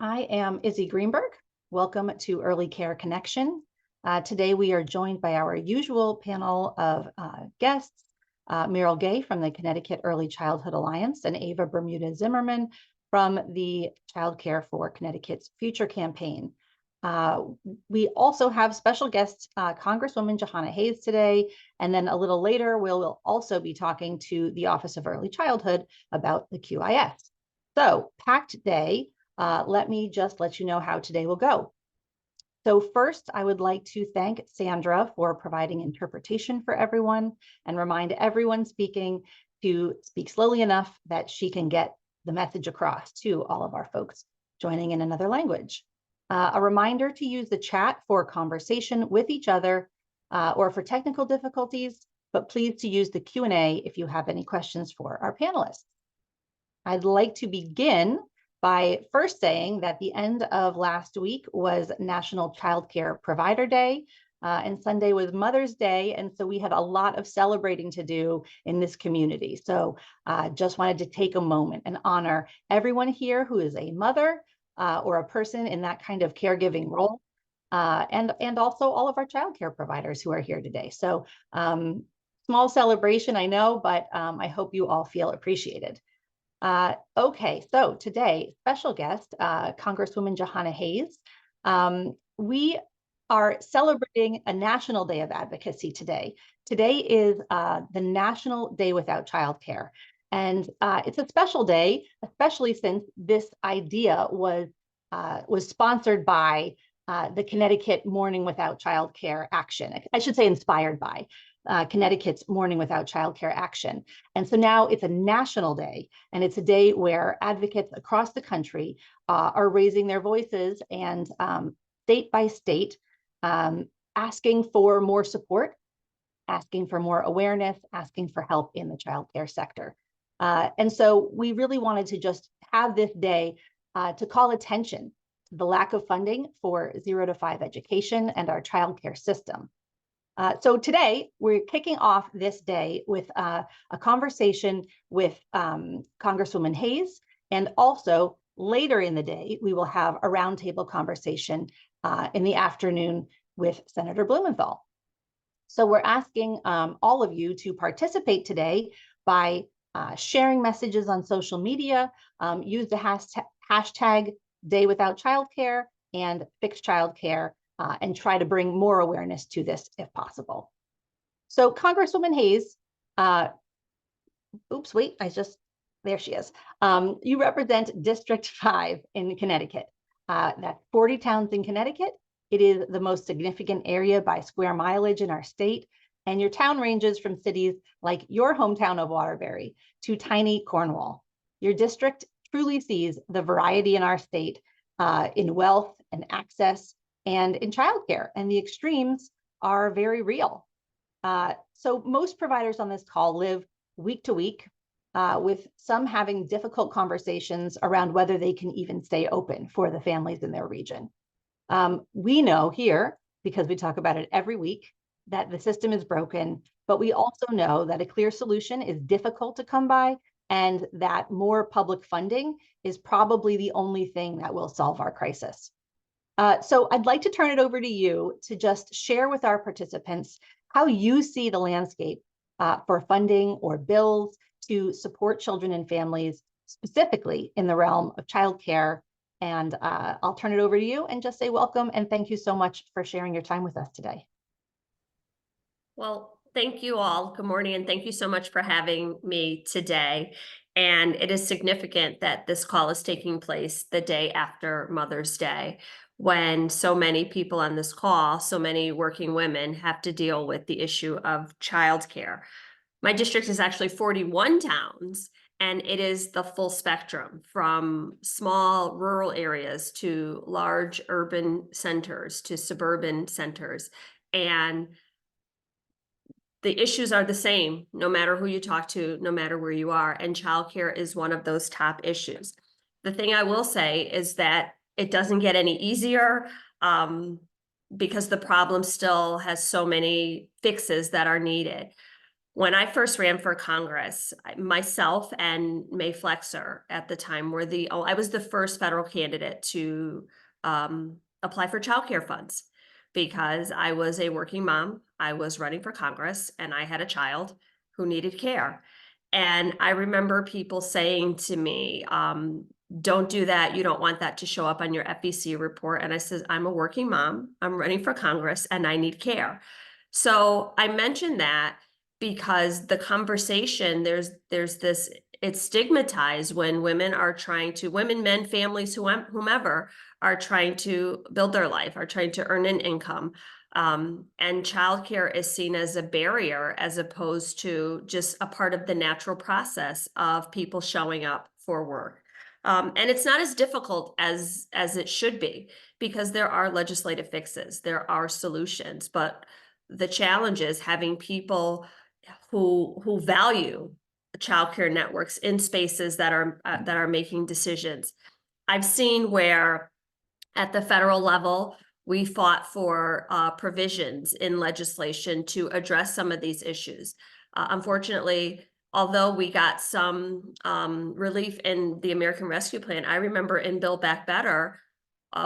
I am Izzy Greenberg. Welcome to Early Care Connection. Today we are joined by our usual panel of guests, Meryl Gay from the Connecticut Early Childhood Alliance and Ava Bermuda Zimmerman from the Child Care for Connecticut's Future campaign. We also have special guest Congresswoman Jahana Hayes today, and then a little later we'll also be talking to the Office of Early Childhood about the QIS. So, packed day. Let me just let you know how today will go. So first, I would like to thank Sandra for providing interpretation for everyone and remind everyone speaking to speak slowly enough that she can get the message across to all of our folks joining in another language. A reminder to use the chat for conversation with each other or for technical difficulties, but please to use the Q&A if you have any questions for our panelists. I'd like to begin by first saying that the end of last week was National Child Care Provider Day, and Sunday was Mother's Day, and so we had a lot of celebrating to do in this community. So just wanted to take a moment and honor everyone here who is a mother or a person in that kind of caregiving role, and also all of our child care providers who are here today. So small celebration, I know, but I hope you all feel appreciated. Okay, so today, special guest, Congresswoman Jahana Hayes. We are celebrating a National Day of Advocacy today. Today is the National Day Without Childcare. And it's a special day, especially since this idea was sponsored by the Connecticut Morning Without Childcare Action. I should say inspired by Connecticut's Morning Without Childcare Action. And so now it's a national day, and it's a day where advocates across the country are raising their voices and state by state, asking for more support, asking for more awareness, asking for help in the childcare sector. And so we really wanted to just have this day to call attention to the lack of funding for 0 to 5 education and our childcare system. So today, we're kicking off this day with a conversation with Congresswoman Hayes, and also later in the day, we will have a roundtable conversation in the afternoon with Senator Blumenthal. So we're asking all of you to participate today by sharing messages on social media, use the hashtag Day Without Childcare and Fix Childcare, and try to bring more awareness to this if possible. So Congresswoman Hayes, there she is. You represent District 5 in Connecticut. That's 40 towns in Connecticut. It is the most significant area by square mileage in our state. And your town ranges from cities like your hometown of Waterbury to tiny Cornwall. Your district truly sees the variety in our state in wealth and access and in childcare, and the extremes are very real. So most providers on this call live week to week, with some having difficult conversations around whether they can even stay open for the families in their region. We know here, because we talk about it every week, that the system is broken, but we also know that a clear solution is difficult to come by, and that more public funding is probably the only thing that will solve our crisis. So I'd like to turn it over to you to just share with our participants how you see the landscape for funding or bills to support children and families, specifically in the realm of childcare. And I'll turn it over to you and just say welcome and thank you so much for sharing your time with us today. Well, thank you all. Good morning, and thank you so much for having me today. And it is significant that this call is taking place the day after Mother's Day, when so many people on this call, so many working women, have to deal with the issue of childcare. My district is actually 41 towns, and it is the full spectrum, from small rural areas to large urban centers to suburban centers. And the issues are the same, no matter who you talk to, no matter where you are, and childcare is one of those top issues. The thing I will say is that it doesn't get any easier because the problem still has so many fixes that are needed. When I first ran for Congress, myself and May Flexer at the time I was the first federal candidate to apply for child care funds because I was a working mom. I was running for Congress and I had a child who needed care. And I remember people saying to me, don't do that. You don't want that to show up on your FEC report. And I said, I'm a working mom. I'm running for Congress and I need care. So I mentioned that because the conversation, there's this, it's stigmatized when women are trying to, women, men, families, whomever are trying to build their life, are trying to earn an income. And childcare is seen as a barrier as opposed to just a part of the natural process of people showing up for work. And it's not as difficult as it should be because there are legislative fixes, there are solutions, but the challenge is having people who value childcare networks in spaces that are making decisions. I've seen where at the federal level, we fought for provisions in legislation to address some of these issues. Unfortunately, although we got some relief in the American Rescue Plan, I remember in Build Back Better,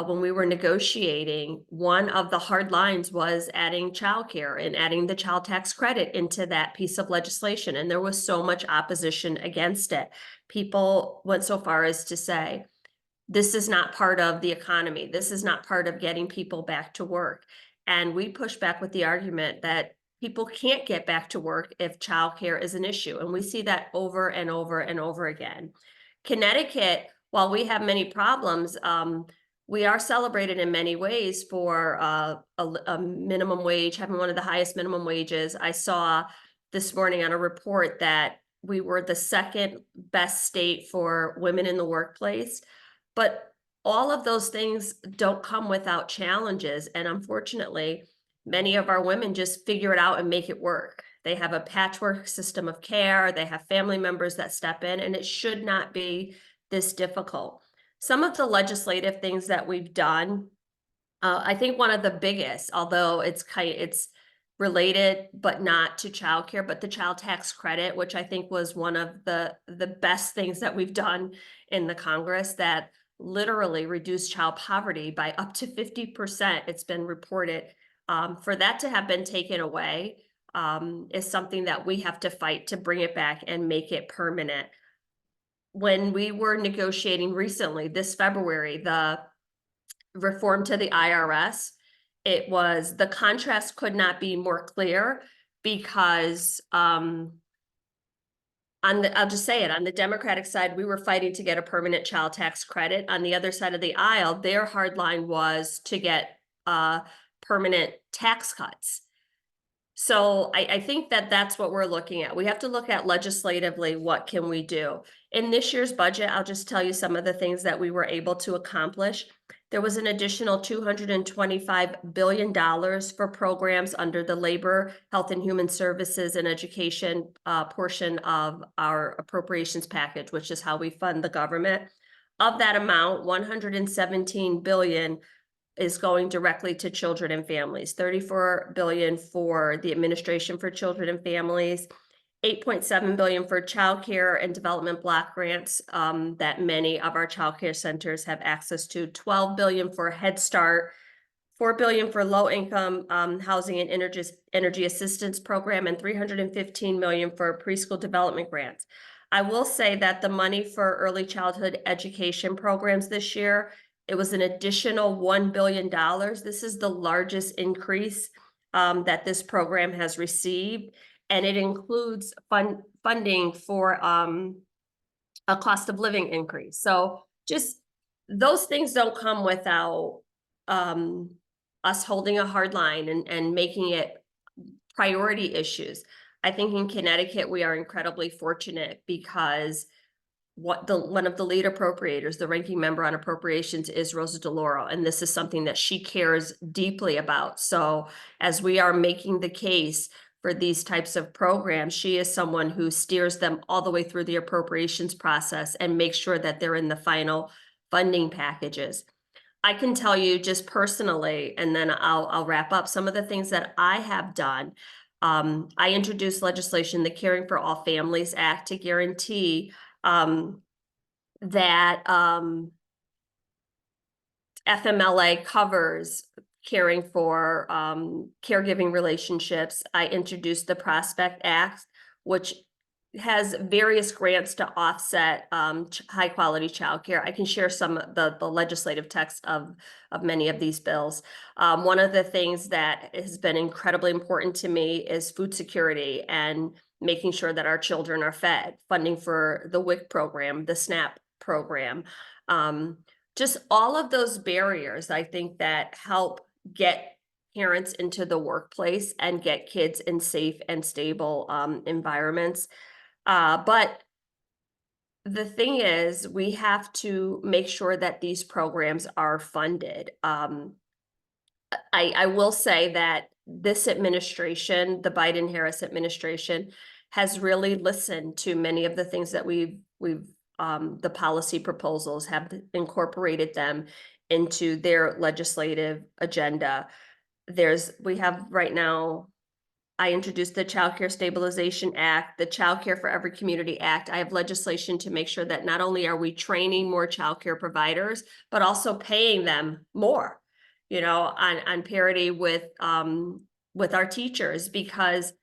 when we were negotiating, one of the hard lines was adding childcare and adding the child tax credit into that piece of legislation. And there was so much opposition against it. People went so far as to say, this is not part of the economy. This is not part of getting people back to work. And we pushed back with the argument that people can't get back to work if childcare is an issue. And we see that over and over and over again. Connecticut, while we have many problems, we are celebrated in many ways for a minimum wage, having one of the highest minimum wages. I saw this morning on a report that we were the second best state for women in the workplace. But all of those things don't come without challenges. And unfortunately, many of our women just figure it out and make it work. They have a patchwork system of care. They have family members that step in, and it should not be this difficult. Some of the legislative things that we've done, I think one of the biggest, although it's related but not to childcare, but the child tax credit, which I think was one of the best things that we've done in the Congress, that literally reduced child poverty by up to 50%. It's been reported. For that to have been taken away is something that we have to fight to bring it back and make it permanent. When we were negotiating recently, this February, the reform to the IRS, it was, the contrast could not be more clear because I'll just say it, on the Democratic side, we were fighting to get a permanent child tax credit. On the other side of the aisle, their hard line was to get permanent tax cuts. So I think that that's what we're looking at. We have to look at legislatively, what can we do? In this year's budget, I'll just tell you some of the things that we were able to accomplish. There was an additional $225 billion for programs under the Labor, Health and Human Services and Education portion of our appropriations package, which is how we fund the government. Of that amount, $117 billion is going directly to children and families, $34 billion for the Administration for Children and Families, $8.7 billion for child care and development block grants that many of our child care centers have access to, $12 billion for Head Start, $4 billion for low income housing and energy assistance program, and $315 million for preschool development grants. I will say that the money for early childhood education programs this year, it was an additional $1 billion. This is the largest increase that this program has received. And it includes funding for a cost of living increase. So just those things don't come without us holding a hard line and making it priority issues. I think in Connecticut, we are incredibly fortunate because one of the lead appropriators, the ranking member on appropriations, is Rosa DeLauro, and this is something that she cares deeply about. So as we are making the case for these types of programs, she is someone who steers them all the way through the appropriations process and makes sure that they're in the final funding packages. I can tell you just personally, and then I'll wrap up some of the things that I have done. I introduced legislation, the Caring for All Families Act, to guarantee that FMLA covers caring for caregiving relationships. I introduced the Prospect Act, which has various grants to offset high quality childcare. I can share some of the legislative text of many of these bills. One of the things that has been incredibly important to me is food security and making sure that our children are fed, funding for the WIC program, the SNAP program. Just all of those barriers, I think, that help get parents into the workplace and get kids in safe and stable environments. But the thing is, we have to make sure that these programs are funded. I will say that this administration, the Biden-Harris administration, has really listened to many of the things that the policy proposals have incorporated them into their legislative agenda. We have right now, I introduced the Child Care Stabilization Act, the Child Care for Every Community Act. I have legislation to make sure that not only are we training more child care providers, but also paying them more, on parity with our teachers, because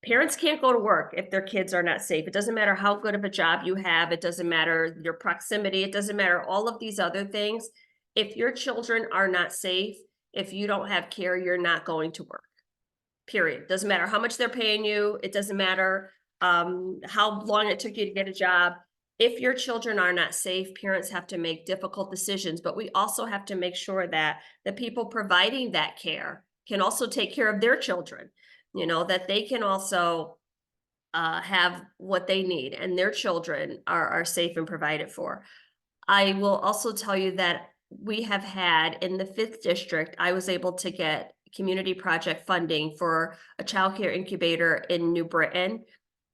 parents can't go to work if their kids are not safe. It doesn't matter how good of a job you have. It doesn't matter your proximity. It doesn't matter all of these other things. If your children are not safe, if you don't have care, you're not going to work. Period. Doesn't matter how much they're paying you. It doesn't matter how long it took you to get a job. If your children are not safe, parents have to make difficult decisions, but we also have to make sure that the people providing that care can also take care of their children, that they can also have what they need and their children are safe and provided for. I will also tell you that we have had in the 5th district, I was able to get community project funding for a childcare incubator in New Britain.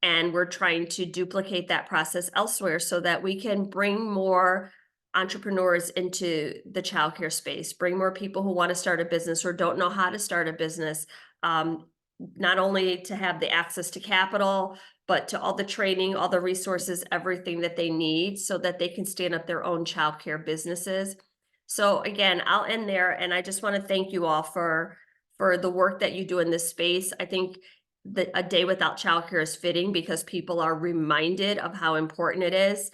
And we're trying to duplicate that process elsewhere so that we can bring more entrepreneurs into the childcare space, bring more people who want to start a business or don't know how to start a business, not only to have the access to capital, but to all the training, all the resources, everything that they need so that they can stand up their own childcare businesses. So again, I'll end there, and I just want to thank you all for the work that you do in this space. I think that a day without childcare is fitting because people are reminded of how important it is.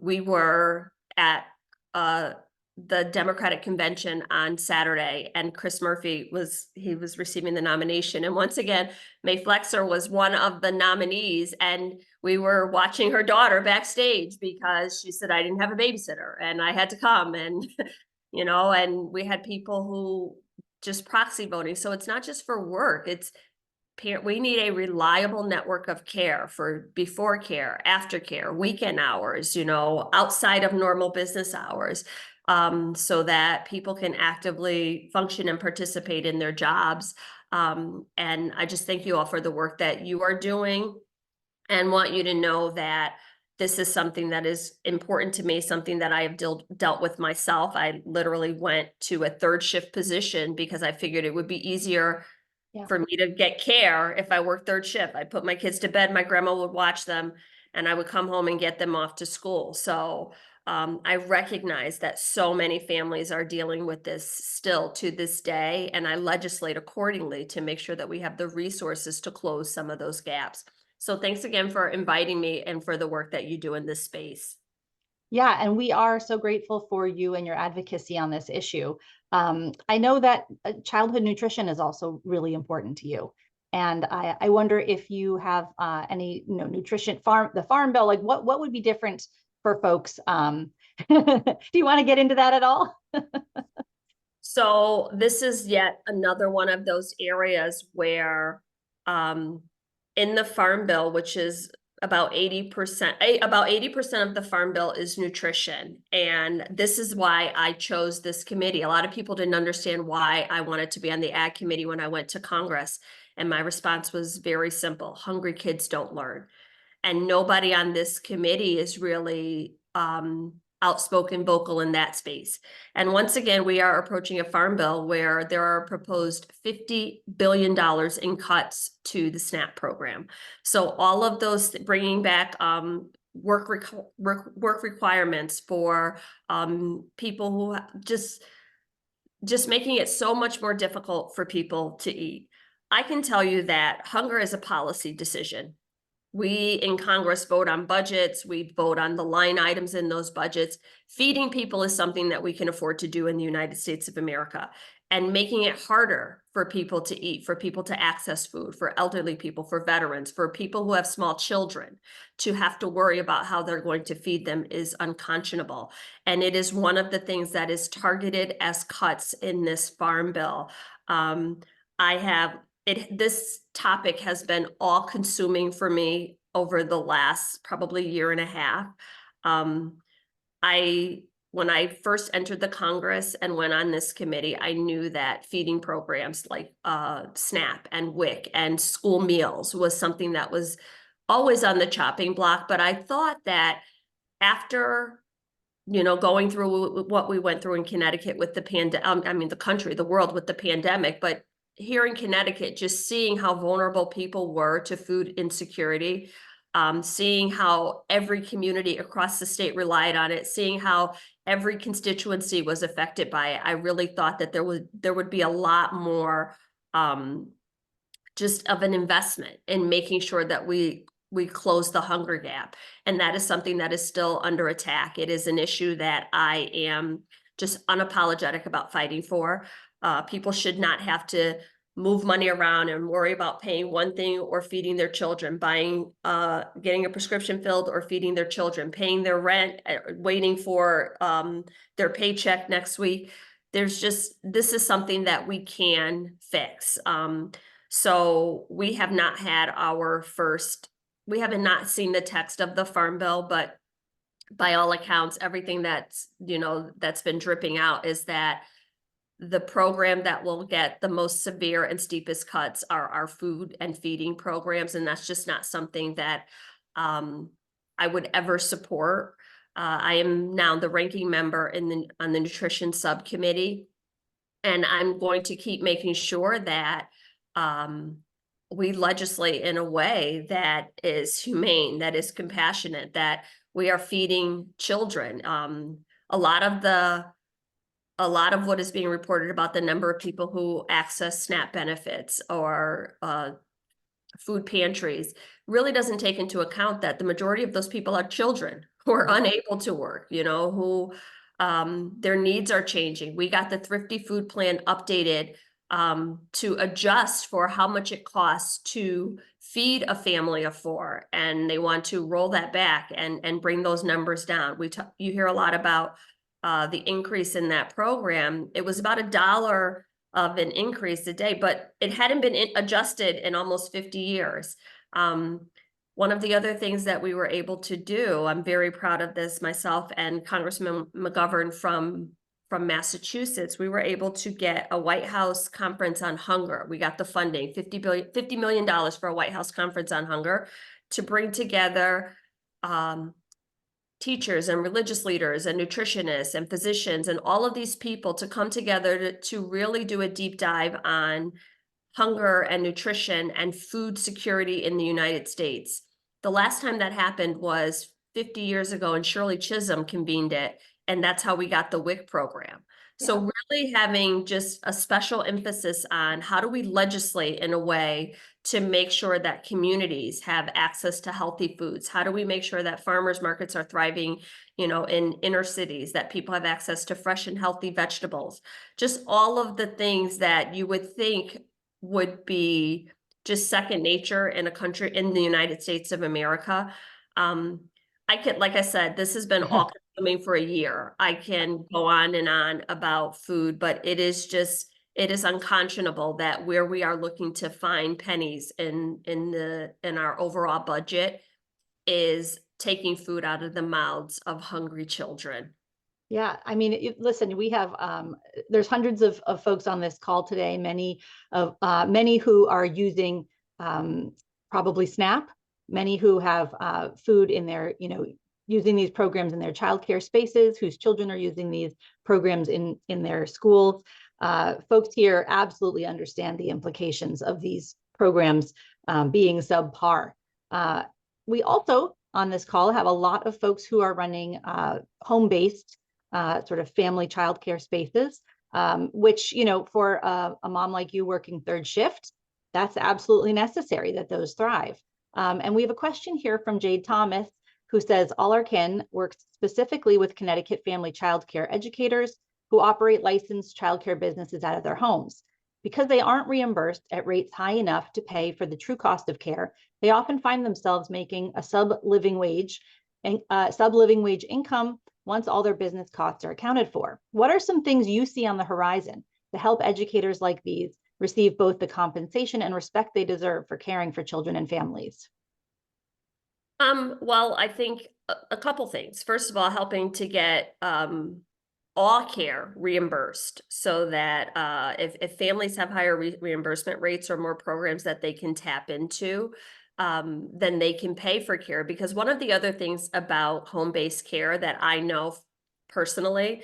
We were at the Democratic convention on Saturday, and Chris Murphy was receiving the nomination. And once again, May Flexer was one of the nominees, and we were watching her daughter backstage because she said, I didn't have a babysitter and I had to come. And, and we had people who just proxy voting. So it's not just for work. We need a reliable network of care for before care, after care, weekend hours, outside of normal business hours, so that people can actively function and participate in their jobs. And I just thank you all for the work that you are doing and want you to know that this is something that is important to me, something that I have dealt with myself. I literally went to a 3rd shift position because I figured it would be easier for me to get care if I worked 3rd shift. I put my kids to bed, my grandma would watch them, and I would come home and get them off to school. So I recognize that so many families are dealing with this still to this day, and I legislate accordingly to make sure that we have the resources to close some of those gaps. So thanks again for inviting me and for the work that you do in this space. Yeah, and we are so grateful for you and your advocacy on this issue. I know that childhood nutrition is also really important to you. And I wonder if you have any, nutrition the farm bill, like what would be different for folks? Do you want to get into that at all? So this is yet another one of those areas where in the Farm Bill, which is about 80% of the Farm Bill is nutrition. And this is why I chose this committee. A lot of people didn't understand why I wanted to be on the Ag Committee when I went to Congress. And my response was very simple: hungry kids don't learn. And nobody on this committee is really outspoken vocal in that space. And once again, we are approaching a farm bill where there are proposed $50 billion in cuts to the SNAP program. So all of those bringing back work requirements for people who just making it so much more difficult for people to eat. I can tell you that hunger is a policy decision. We in Congress vote on budgets, we vote on the line items in those budgets. Feeding people is something that we can afford to do in the United States of America. And making it harder for people to eat, for people to access food, for elderly people, for veterans, for people who have small children, to have to worry about how they're going to feed them is unconscionable. And it is one of the things that is targeted as cuts in this farm bill. This topic has been all consuming for me over the last probably year and a half. When I first entered the Congress and went on this committee, I knew that feeding programs like SNAP and WIC and school meals was something that was always on the chopping block. But I thought that after going through what we went through in Connecticut with the the country, the world with the pandemic, but here in Connecticut, just seeing how vulnerable people were to food insecurity, seeing how every community across the state relied on it, seeing how every constituency was affected by it, I really thought that there would be a lot more just of an investment in making sure that we close the hunger gap. And that is something that is still under attack. It is an issue that I am just unapologetic about fighting for. People should not have to move money around and worry about paying one thing or feeding their children, getting a prescription filled or feeding their children, paying their rent, waiting for their paycheck next week. This is something that we can fix. So we have not had we haven't not seen the text of the Farm Bill, but by all accounts, everything that's been dripping out is that the program that will get the most severe and steepest cuts are our food and feeding programs. And that's just not something that I would ever support. I am now the ranking member on the nutrition subcommittee, and I'm going to keep making sure that we legislate in a way that is humane, that is compassionate, that we are feeding children. A lot of what is being reported about the number of people who access SNAP benefits or food pantries really doesn't take into account that the majority of those people are children who are unable to work, who their needs are changing. We got the Thrifty Food Plan updated to adjust for how much it costs to feed a family of 4, and they want to roll that back and bring those numbers down. You hear a lot about the increase in that program. It was about $1 of an increase a day, but it hadn't been adjusted in almost 50 years. One of the other things that we were able to do, I'm very proud of this, myself and Congressman McGovern from Massachusetts, we were able to get a White House conference on hunger. We got the funding, $50 million for a White House conference on hunger to bring together teachers and religious leaders and nutritionists and physicians and all of these people to come together to really do a deep dive on hunger and nutrition and food security in the United States. The last time that happened was 50 years ago, and Shirley Chisholm convened it, and that's how we got the WIC program. Yeah. So really having just a special emphasis on how do we legislate in a way to make sure that communities have access to healthy foods? How do we make sure that farmers markets are thriving, in inner cities, that people have access to fresh and healthy vegetables? Just all of the things that you would think would be just second nature in a country, in the United States of America. Like I said, this has been all consuming for a year. I can go on and on about food, but it is unconscionable that where we are looking to find pennies in our overall budget is taking food out of the mouths of hungry children. Yeah, I mean, listen, we have there's hundreds of folks on this call today, many who are using probably SNAP, many who have food in their using these programs in their childcare spaces, whose children are using these programs in their schools. Folks here absolutely understand the implications of these programs being subpar. We also, on this call, have a lot of folks who are running home-based sort of family childcare spaces, which, you know, for a mom like you working third shift, that's absolutely necessary that those thrive. And we have a question here from Jade Thomas, who says, all our kin works specifically with Connecticut family childcare educators who operate licensed childcare businesses out of their homes. Because they aren't reimbursed at rates high enough to pay for the true cost of care, they often find themselves making a sub-living wage income once all their business costs are accounted for. What are some things you see on the horizon to help educators like these receive both the compensation and respect they deserve for caring for children and families? Well, I think a couple things. First of all, helping to get all care reimbursed so that if families have higher reimbursement rates or more programs that they can tap into, then they can pay for care. Because one of the other things about home-based care that I know personally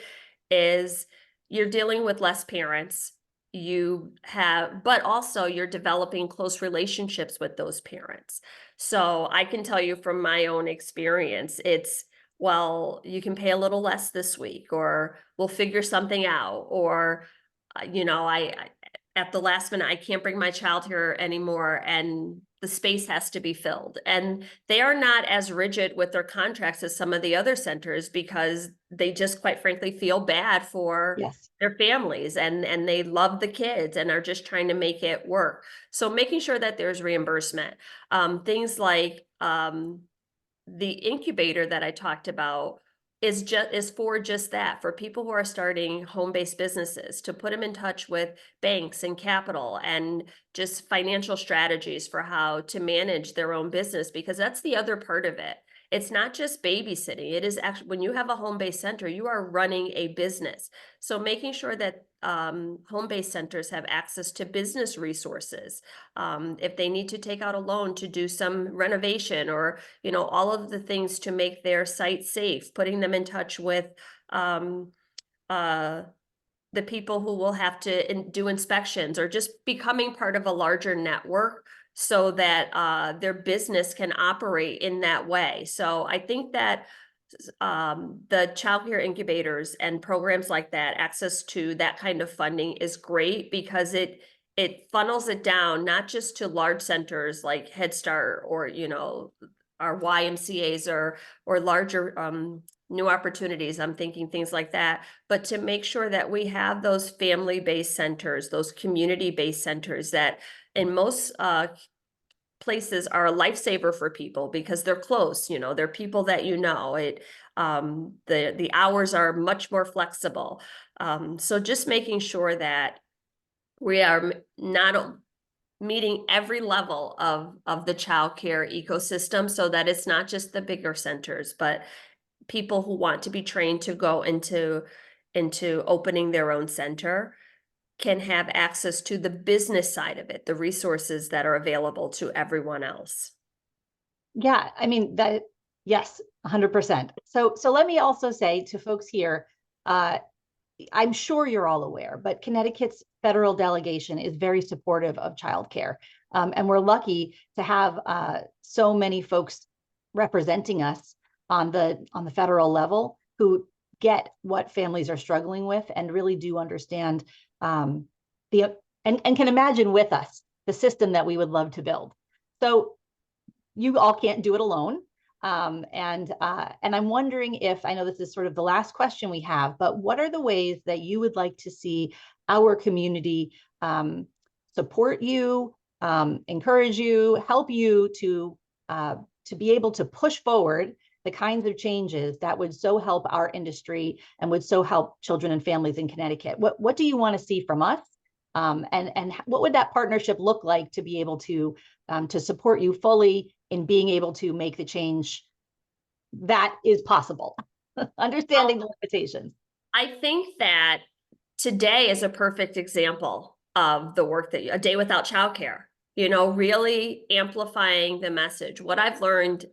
is you're dealing with less parents. But also you're developing close relationships with those parents. So I can tell you from my own experience, it's, well, you can pay a little less this week, or we'll figure something out, or, I at the last minute, I can't bring my child here anymore, and the space has to be filled. And they are not as rigid with their contracts as some of the other centers because they just, quite frankly, feel bad for Yes. their families, and they love the kids and are just trying to make it work. So making sure that there's reimbursement. Things like the incubator that I talked about is for just that, for people who are starting home-based businesses, to put them in touch with banks and capital and just financial strategies for how to manage their own business, because that's the other part of it. It's not just babysitting. It is actually, when you have a home-based center, you are running a business. So making sure that home-based centers have access to business resources. If they need to take out a loan to do some renovation, or, all of the things to make their site safe, putting them in touch with the people who will have to do inspections, or just becoming part of a larger network so that their business can operate in that way. So I think that the childcare incubators and programs like that, access to that kind of funding is great, because it funnels it down, not just to large centers like Head Start, or our YMCA's, or larger new opportunities. I'm thinking things like that, but to make sure that we have those family-based centers, those community-based centers that in most places are a lifesaver for people, because they're close, they're people that the hours are much more flexible. So just making sure that we are not meeting every level of the childcare ecosystem, so that it's not just the bigger centers, but people who want to be trained to go into opening their own center can have access to the business side of it, the resources that are available to everyone else. Yeah, I mean, yes, 100%. So let me also say to folks here, I'm sure you're all aware, but Connecticut's federal delegation is very supportive of childcare. And we're lucky to have so many folks representing us on the federal level who get what families are struggling with and really do understand and can imagine with us the system that we would love to build. So you all can't do it alone. And I'm wondering if, I know this is sort of the last question we have, but what are the ways that you would like to see our community support you, encourage you, help you to be able to push forward the kinds of changes that would so help our industry and would so help children and families in Connecticut? What do you want to see from us? And what would that partnership look like to be able to support you fully in being able to make the change that is possible, understanding the limitations? I think that today is a perfect example of the work that a day without childcare. really amplifying the message. What I've learned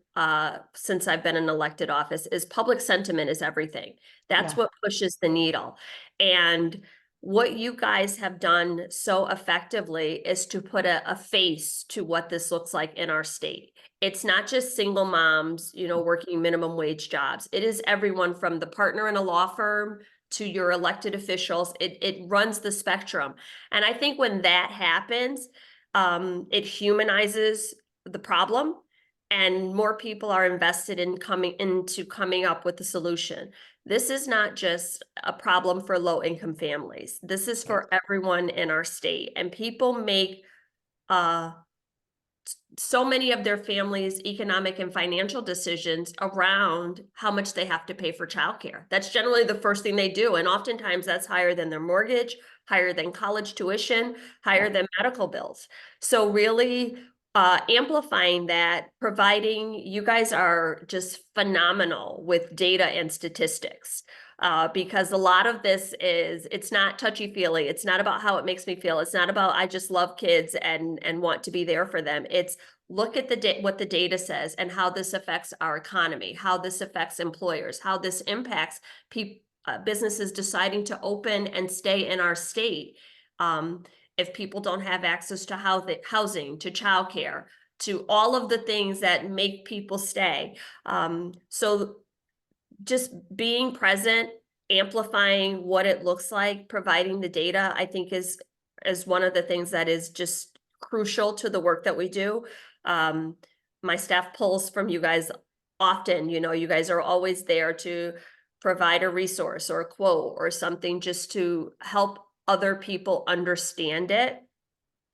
since I've been in elected office is public sentiment is everything. That's Yeah. what pushes the needle. And what you guys have done so effectively is to put a face to what this looks like in our state. It's not just single moms, working minimum wage jobs. It is everyone from the partner in a law firm to your elected officials. It runs the spectrum. And I think when that happens, it humanizes the problem, and more people are invested in coming up with the solution. This is not just a problem for low income families. This is Yes. for everyone in our state, and people make uh, so many of their families' economic and financial decisions around how much they have to pay for childcare. That's generally the first thing they do. And oftentimes that's higher than their mortgage, higher than college tuition, higher than medical bills. So really amplifying that, providing, you guys are just phenomenal with data and statistics. Because a lot of this it's not touchy-feely. It's not about how it makes me feel. It's not about I just love kids and want to be there for them. It's look at what the data says and how this affects our economy, how this affects employers, how this impacts businesses deciding to open and stay in our state. If people don't have access to housing, to childcare, to all of the things that make people stay. So just being present, amplifying what it looks like, providing the data, I think is one of the things that is just crucial to the work that we do. My staff pulls from you guys often. You guys are always there to provide a resource or a quote or something just to help other people understand it.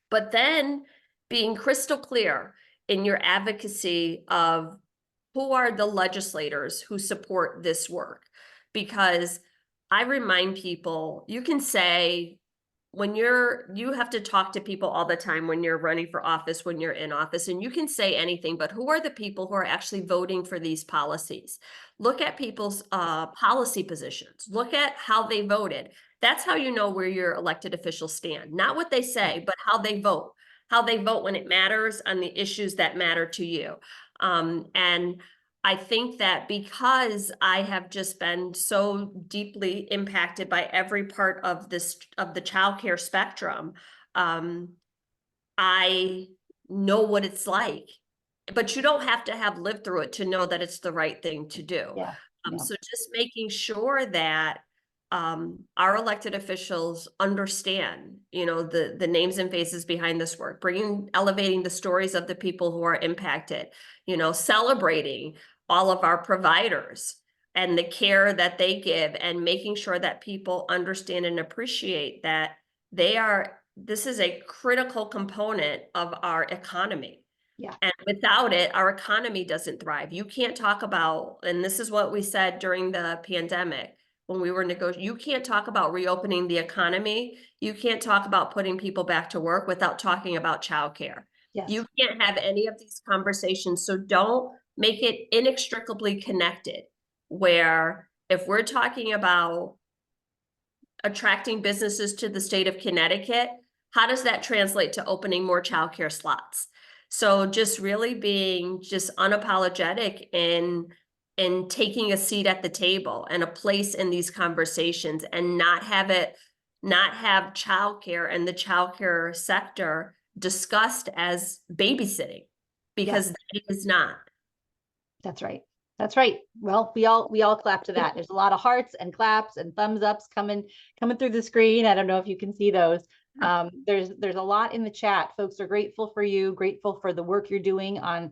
But then being crystal clear in your advocacy of who are the legislators who support this work? Because I remind people, you can say you have to talk to people all the time when you're running for office, when you're in office, and you can say anything, but who are the people who are actually voting for these policies? Look at people's policy positions. Look at how they voted. That's how you know where your elected officials stand. Not what they say, but how they vote. How they vote when it matters on the issues that matter to you. And I think that because I have just been so deeply impacted by every part of the childcare spectrum, I know what it's like. But you don't have to have lived through it to know that it's the right thing to do. Yeah. Yeah. So just making sure that our elected officials understand, the names and faces behind this work, elevating the stories of the people who are impacted, celebrating all of our providers and the care that they give, and making sure that people understand and appreciate that this is a critical component of our economy. Yeah. And without it, our economy doesn't thrive. You can't talk about, and this is what we said during the pandemic when we were negotiating, you can't talk about reopening the economy. You can't talk about putting people back to work without talking about childcare. Yes. You can't have any of these conversations. So don't make it inextricably connected, where if we're talking about attracting businesses to the state of Connecticut, how does that translate to opening more childcare slots? So just really being just unapologetic in taking a seat at the table and a place in these conversations, and not have childcare and the childcare sector discussed as babysitting, because it is not. That's right. That's right. Well, we all clap to that. There's a lot of hearts and claps and thumbs ups coming through the screen. I don't know if you can see those. There's a lot in the chat. Folks are grateful for you, grateful for the work you're doing on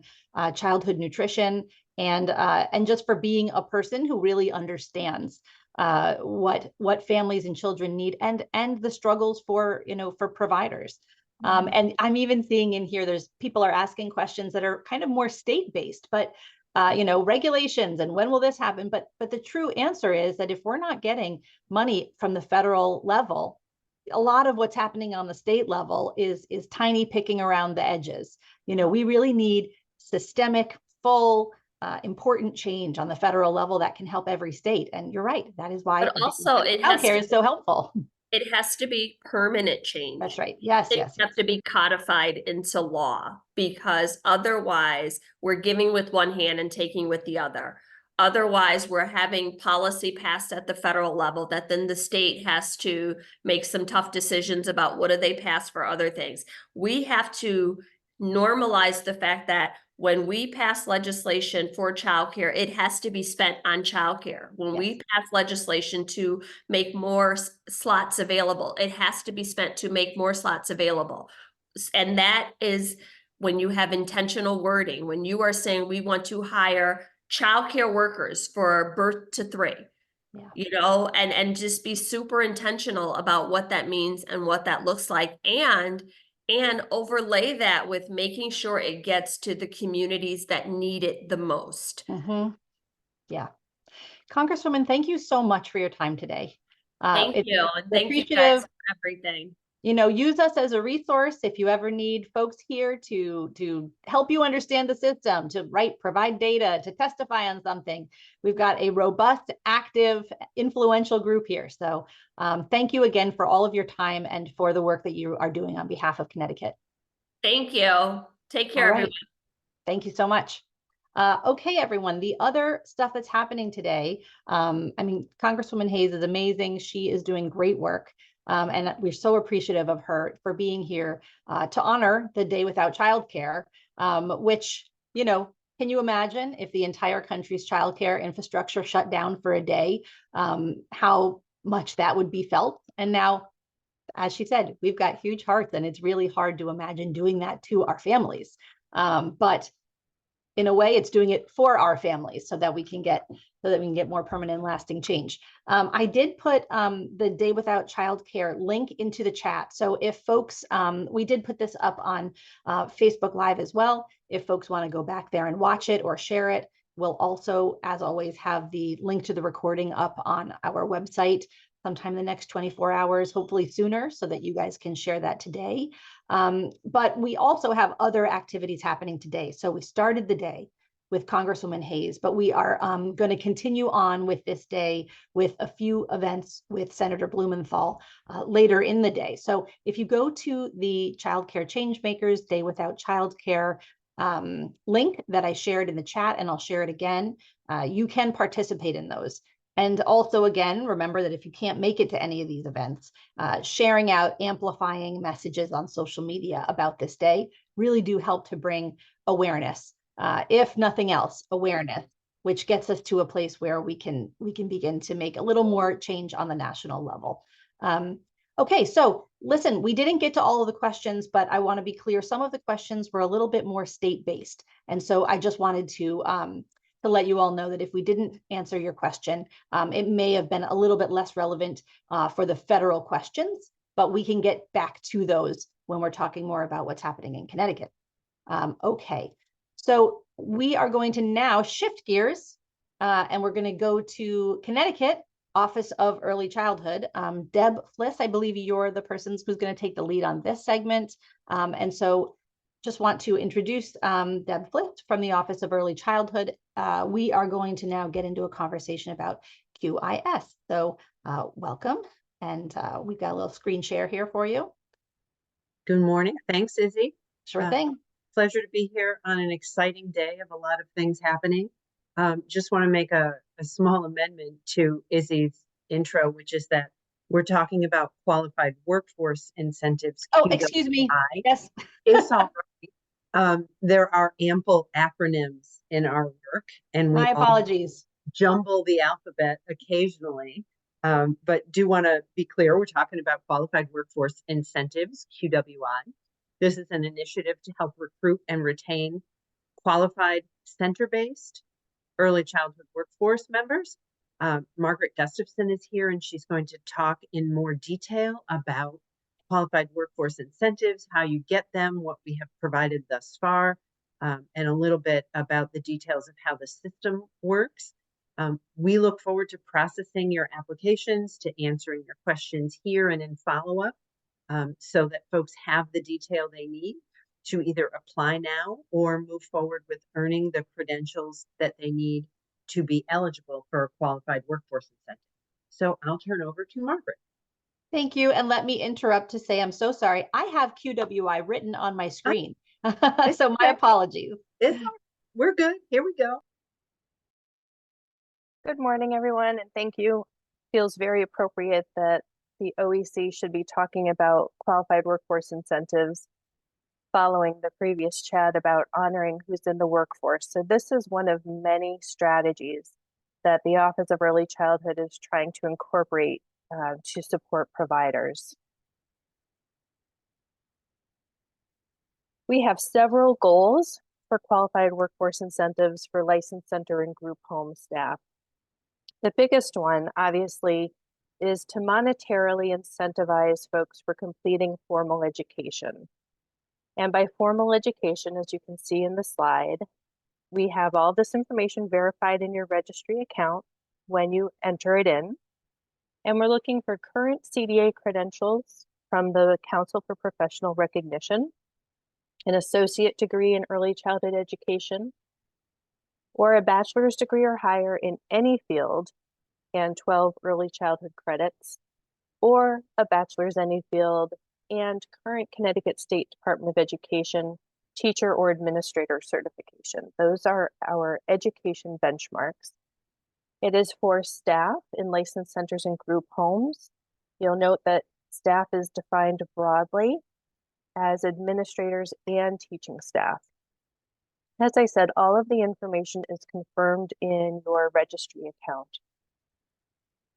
childhood nutrition, and just for being a person who really understands what families and children need, and the struggles for providers. And I'm even seeing in here, there's people are asking questions that are kind of more state-based, but regulations and when will this happen? But the true answer is that if we're not getting money from the federal level, a lot of what's happening on the state level is tiny picking around the edges. We really need systemic, full, important change on the federal level that can help every state. And you're right. That is why But also childcare is so helpful. It has to be permanent change. That's right. Yes, Things yes, have yes. to be codified into law because otherwise we're giving with one hand and taking with the other. Otherwise, we're having policy passed at the federal level that then the state has to make some tough decisions about what do they pass for other things. We have to normalize the fact that when we pass legislation for childcare, it has to be spent on childcare. When Yes. we pass legislation to make more slots available, it has to be spent to make more slots available. And that is when you have intentional wording, when you are saying we want to hire childcare workers for birth to 3, Yeah. and just be super intentional about what that means and what that looks like, and overlay that with making sure it gets to the communities that need it the most. Mm-hmm. Yeah. Congresswoman, thank you so much for your time today. Thank It's you, and thank you guys appreciative. for everything. Use us as a resource if you ever need folks here to help you understand the system, to provide data, to testify on something. We've got a robust, active, influential group here. So thank you again for all of your time and for the work that you are doing on behalf of Connecticut. Thank you. Take All care, right. everyone. Thank you so much. Okay, everyone, the other stuff that's happening today, Congresswoman Hayes is amazing. She is doing great work. And we're so appreciative of her for being here to honor the Day Without Childcare, which, can you imagine if the entire country's childcare infrastructure shut down for a day, how much that would be felt? And now, as she said, we've got huge hearts, and it's really hard to imagine doing that to our families. But in a way, it's doing it for our families so that we can get more permanent, lasting change. I did put the Day Without Childcare link into the chat. So if folks, we did put this up on Facebook Live as well. If folks want to go back there and watch it or share it, we'll also, as always, have the link to the recording up on our website sometime in the next 24 hours, hopefully sooner, so that you guys can share that today. But we also have other activities happening today. So we started the day with Congresswoman Hayes, but we are going to continue on with this day with a few events with Senator Blumenthal later in the day. So if you go to the Child Care Changemakers Day Without Childcare link that I shared in the chat, and I'll share it again, you can participate in those. And also, again, remember that if you can't make it to any of these events, sharing out, amplifying messages on social media about this day really do help to bring awareness. If nothing else, awareness, which gets us to a place where we can begin to make a little more change on the national level. Okay, so listen, we didn't get to all of the questions, but I want to be clear. Some of the questions were a little bit more state-based. And so I just wanted to let you all know that if we didn't answer your question, it may have been a little bit less relevant for the federal questions, but we can get back to those when we're talking more about what's happening in Connecticut. Okay, so we are going to now shift gears and we're going to go to Connecticut Office of Early Childhood. Deb Fliss, I believe you're the person who's going to take the lead on this segment. And so just want to introduce Deb Fliss from the Office of Early Childhood. We are going to now get into a conversation about QIS. So welcome. And we've got a little screen share here for you. Good morning. Thanks, Izzy. Sure thing. Pleasure to be here on an exciting day of a lot of things happening. Just want to make a small amendment to Izzy's intro, which is that we're talking about qualified workforce incentives. Oh, excuse me. Yes. It's all right. There are ample acronyms in our work, and we My apologies. jumble the alphabet occasionally. But do want to be clear, we're talking about qualified workforce incentives, QWI. This is an initiative to help recruit and retain qualified center-based early childhood workforce members. Margaret Gustafson is here, and she's going to talk in more detail about qualified workforce incentives, how you get them, what we have provided thus far, and a little bit about the details of how the system works. We look forward to processing your applications, to answering your questions here and in follow-up, so that folks have the detail they need to either apply now or move forward with earning the credentials that they need to be eligible for a qualified workforce incentive. So I'll turn over to Margaret. Thank you. And let me interrupt to say I'm so sorry. I have QWI written on my screen. It's So my okay. apologies. We're good. Here we go. Good morning, everyone, and thank you. Feels very appropriate that the OEC should be talking about qualified workforce incentives following the previous chat about honoring who's in the workforce. So this is one of many strategies that the Office of Early Childhood is trying to incorporate to support providers. We have several goals for qualified workforce incentives for licensed center and group home staff. The biggest one, obviously, is to monetarily incentivize folks for completing formal education. And by formal education, as you can see in the slide, we have all this information verified in your registry account when you enter it in. And we're looking for current CDA credentials from the Council for Professional Recognition, an associate degree in early childhood education, or a bachelor's degree or higher in any field and 12 early childhood credits, or a bachelor's any field and current Connecticut State Department of Education teacher or administrator certification. Those are our education benchmarks. It is for staff in licensed centers and group homes. You'll note that staff is defined broadly as administrators and teaching staff. As I said, all of the information is confirmed in your registry account.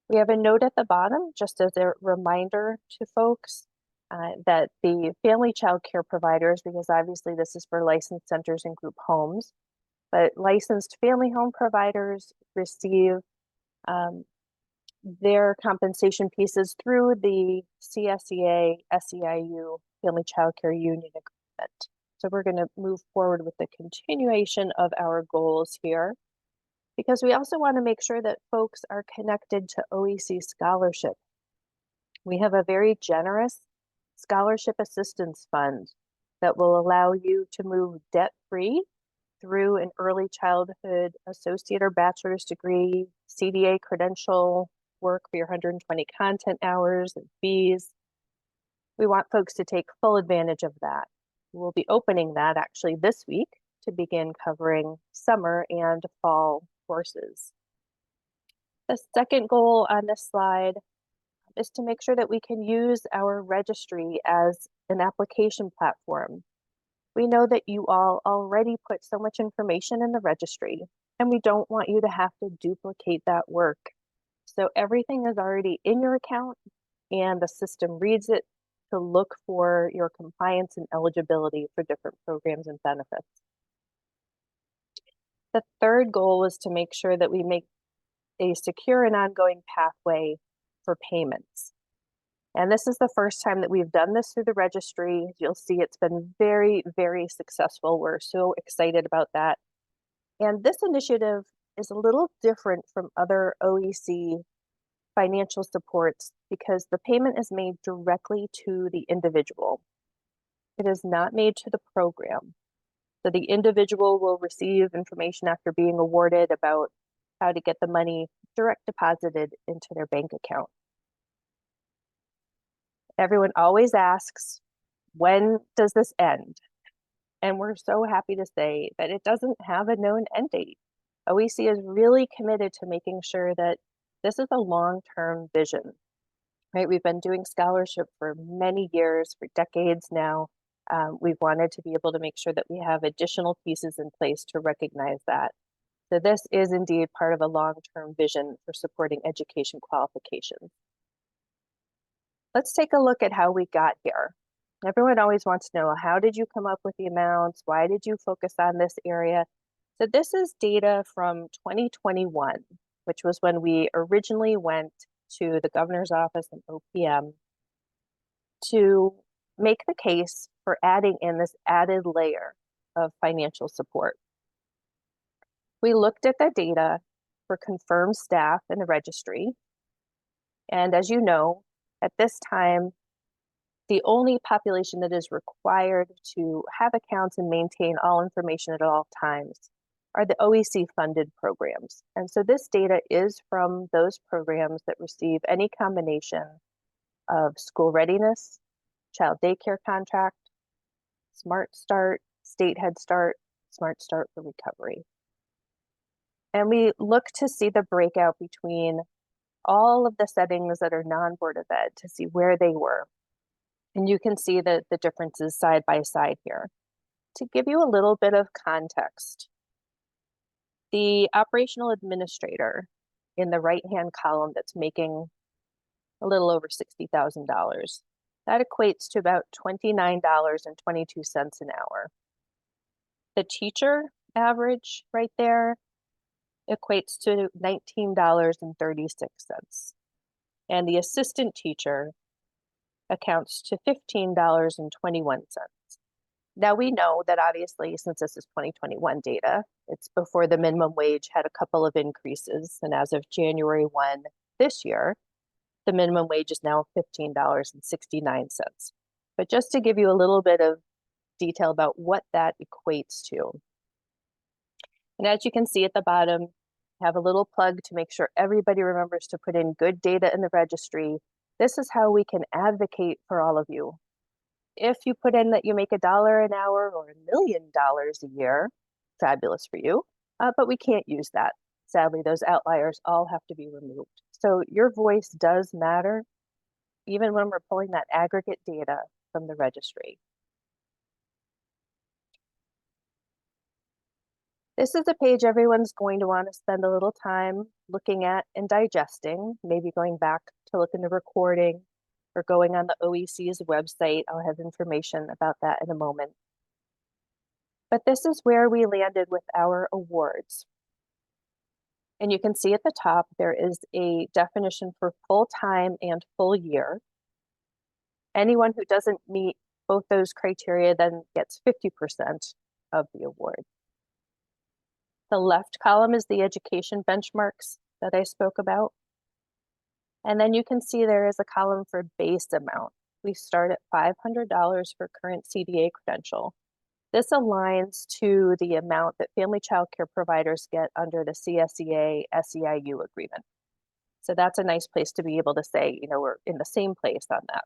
We have a note at the bottom, just as a reminder to folks that the family child care providers, because obviously this is for licensed centers and group homes, but licensed family home providers receive their compensation pieces through the CSEA, SEIU Family Child Care Union Agreement. So we're going to move forward with the continuation of our goals here, because we also want to make sure that folks are connected to OEC scholarship. We have a very generous scholarship assistance fund that will allow you to move debt-free through an early childhood associate or bachelor's degree, CDA credential, work for your 120 content hours and fees. We want folks to take full advantage of that. We'll be opening that actually this week to begin covering summer and fall courses. The second goal on this slide is to make sure that we can use our registry as an application platform. We know that you all already put so much information in the registry, and we don't want you to have to duplicate that work. So everything is already in your account, and the system reads it to look for your compliance and eligibility for different programs and benefits. The third goal was to make sure that we make a secure and ongoing pathway for payments. And this is the first time that we've done this through the registry. You'll see it's been very, very successful. We're so excited about that. And this initiative is a little different from other OEC financial supports because the payment is made directly to the individual. It is not made to the program. So the individual will receive information after being awarded about how to get the money direct deposited into their bank account. Everyone always asks, when does this end? And we're so happy to say that it doesn't have a known end date. OEC is really committed to making sure that this is a long-term vision, right? We've been doing scholarship for many years, for decades now. We've wanted to be able to make sure that we have additional pieces in place to recognize that. So this is indeed part of a long-term vision for supporting education qualifications. Let's take a look at how we got here. Everyone always wants to know, how did you come up with the amounts? Why did you focus on this area? So this is data from 2021, which was when we originally went to the governor's office and OPM to make the case for adding in this added layer of financial support. We looked at the data for confirmed staff in the registry. And as you know, at this time, the only population that is required to have accounts and maintain all information at all times are the OEC funded programs. And so this data is from those programs that receive any combination of school readiness, child daycare contract, Smart Start, State Head Start, Smart Start for Recovery. And we look to see the breakout between all of the settings that are non-Board of Ed to see where they were. And you can see the differences side by side here. To give you a little bit of context, the operational administrator in the right-hand column that's making a little over $60,000, that equates to about $29.22 an hour. The teacher average right there equates to $19.36. And the assistant teacher accounts to $15.21. Now we know that obviously, since this is 2021 data, it's before the minimum wage had a couple of increases. And as of January 1 this year, the minimum wage is now $15.69. But just to give you a little bit of detail about what that equates to. And as you can see at the bottom, I have a little plug to make sure everybody remembers to put in good data in the registry. This is how we can advocate for all of you. If you put in that you make $1 an hour or $1 million a year, fabulous for you, but we can't use that. Sadly, those outliers all have to be removed. So your voice does matter, even when we're pulling that aggregate data from the registry. This is a page everyone's going to want to spend a little time looking at and digesting, maybe going back to look in the recording or going on the OEC's website. I'll have information about that in a moment. But this is where we landed with our awards. And you can see at the top, there is a definition for full-time and full year. Anyone who doesn't meet both those criteria then gets 50% of the award. The left column is the education benchmarks that I spoke about. And then you can see there is a column for base amount. We start at $500 for current CDA credential. This aligns to the amount that family child care providers get under the CSEA SEIU agreement. So that's a nice place to be able to say, you know, we're in the same place on that.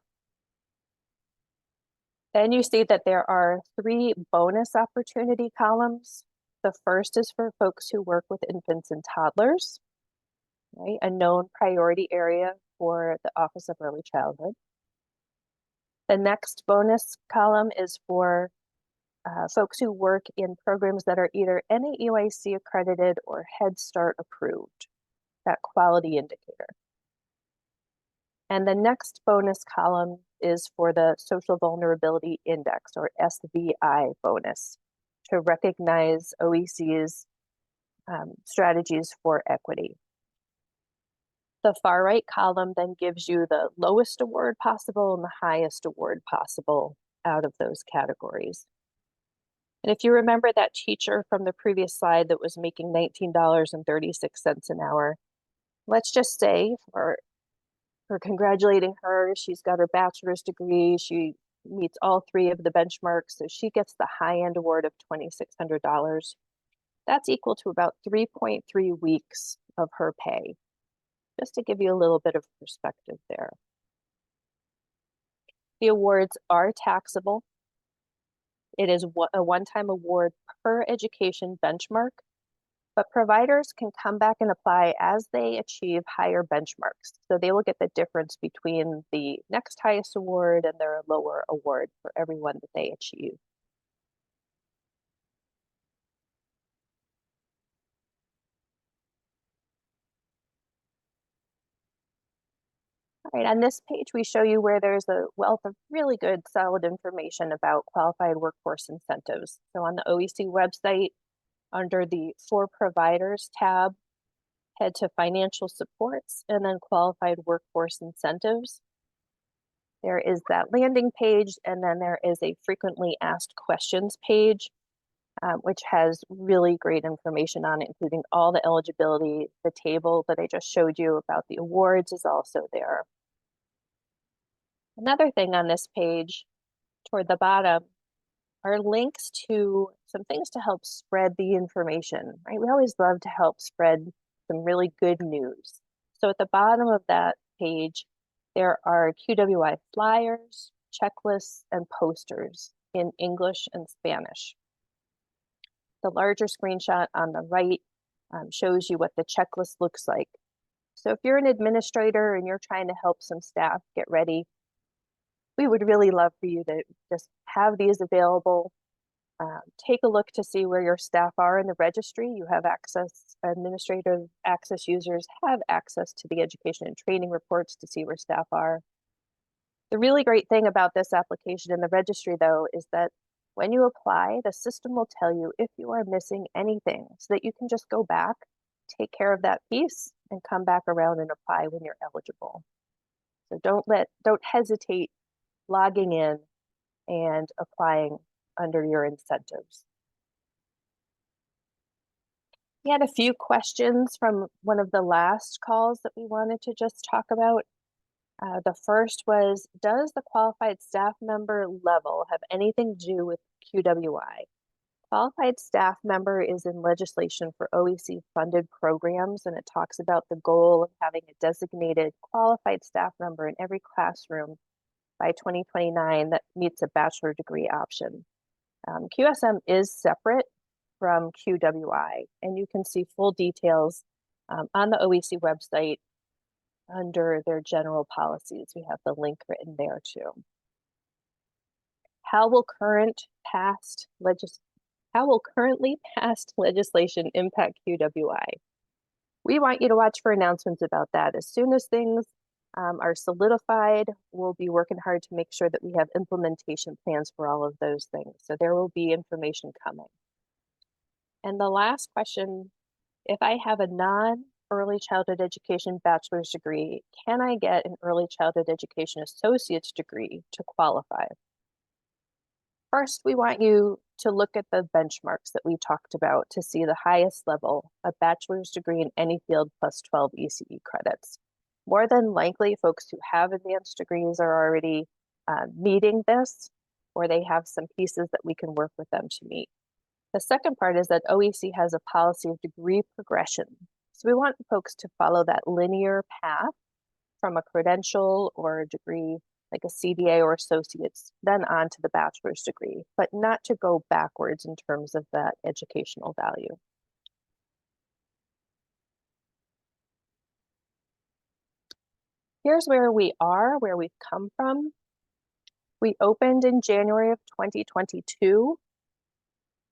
Then you see that there are 3 bonus opportunity columns. The first is for folks who work with infants and toddlers, right? A known priority area for the Office of Early Childhood. The next bonus column is for folks who work in programs that are either NAEYC accredited or Head Start approved, that quality indicator. And the next bonus column is for the Social Vulnerability Index, or SVI bonus, to recognize OEC's strategies for equity. The far right column then gives you the lowest award possible and the highest award possible out of those categories. And if you remember that teacher from the previous slide that was making $19.36 an hour, let's just say for congratulating her, she's got her bachelor's degree, she meets all 3 of the benchmarks, so she gets the high-end award of $2,600. That's equal to about 3.3 weeks of her pay, just to give you a little bit of perspective there. The awards are taxable. It is a one-time award per education benchmark, but providers can come back and apply as they achieve higher benchmarks. So they will get the difference between the next highest award and their lower award for every one that they achieve. All right, on this page, we show you where there's a wealth of really good, solid information about qualified workforce incentives. So on the OEC website, under the For Providers tab, head to Financial Supports and then Qualified Workforce Incentives. There is that landing page, and then there is a Frequently Asked Questions page, which has really great information on it, including all the eligibility. The table that I just showed you about the awards is also there. Another thing on this page, toward the bottom, are links to some things to help spread the information, right? We always love to help spread some really good news. So at the bottom of that page, There are QWI flyers, checklists, and posters in English and Spanish. The larger screenshot on the right shows you what the checklist looks like. So if you're an administrator and you're trying to help some staff get ready, we would really love for you to just have these available. Take a look to see where your staff are in the registry. You have access, administrative access users have access to the education and training reports to see where staff are. The really great thing about this application in the registry, though, is that when you apply, the system will tell you if you are missing anything so that you can just go back, take care of that piece, and come back around and apply when you're eligible. So don't hesitate logging in and applying under your incentives. We had a few questions from one of the last calls that we wanted to just talk about. The first was, does the qualified staff member level have anything to do with QWI? Qualified staff member is in legislation for OEC funded programs, and it talks about the goal of having a designated qualified staff member in every classroom by 2029 that meets a bachelor degree option. QSM is separate from QWI, and you can see full details on the OEC website under their general policies. We have the link written there too. How will currently passed legislation impact QWI? We want you to watch for announcements about that. As soon as things are solidified, we'll be working hard to make sure that we have implementation plans for all of those things. So there will be information coming. And the last question, if I have a non-early childhood education bachelor's degree, can I get an early childhood education associate's degree to qualify? First, we want you to look at the benchmarks that we talked about to see the highest level, a bachelor's degree in any field plus 12 ECE credits. More than likely, folks who have advanced degrees are already meeting this, or they have some pieces that we can work with them to meet. The second part is that OEC has a policy of degree progression. So we want folks to follow that linear path from a credential or a degree like a CDA or associate's, then on to the bachelor's degree, but not to go backwards in terms of that educational value. Here's where we are, where we've come from. We opened in January of 2022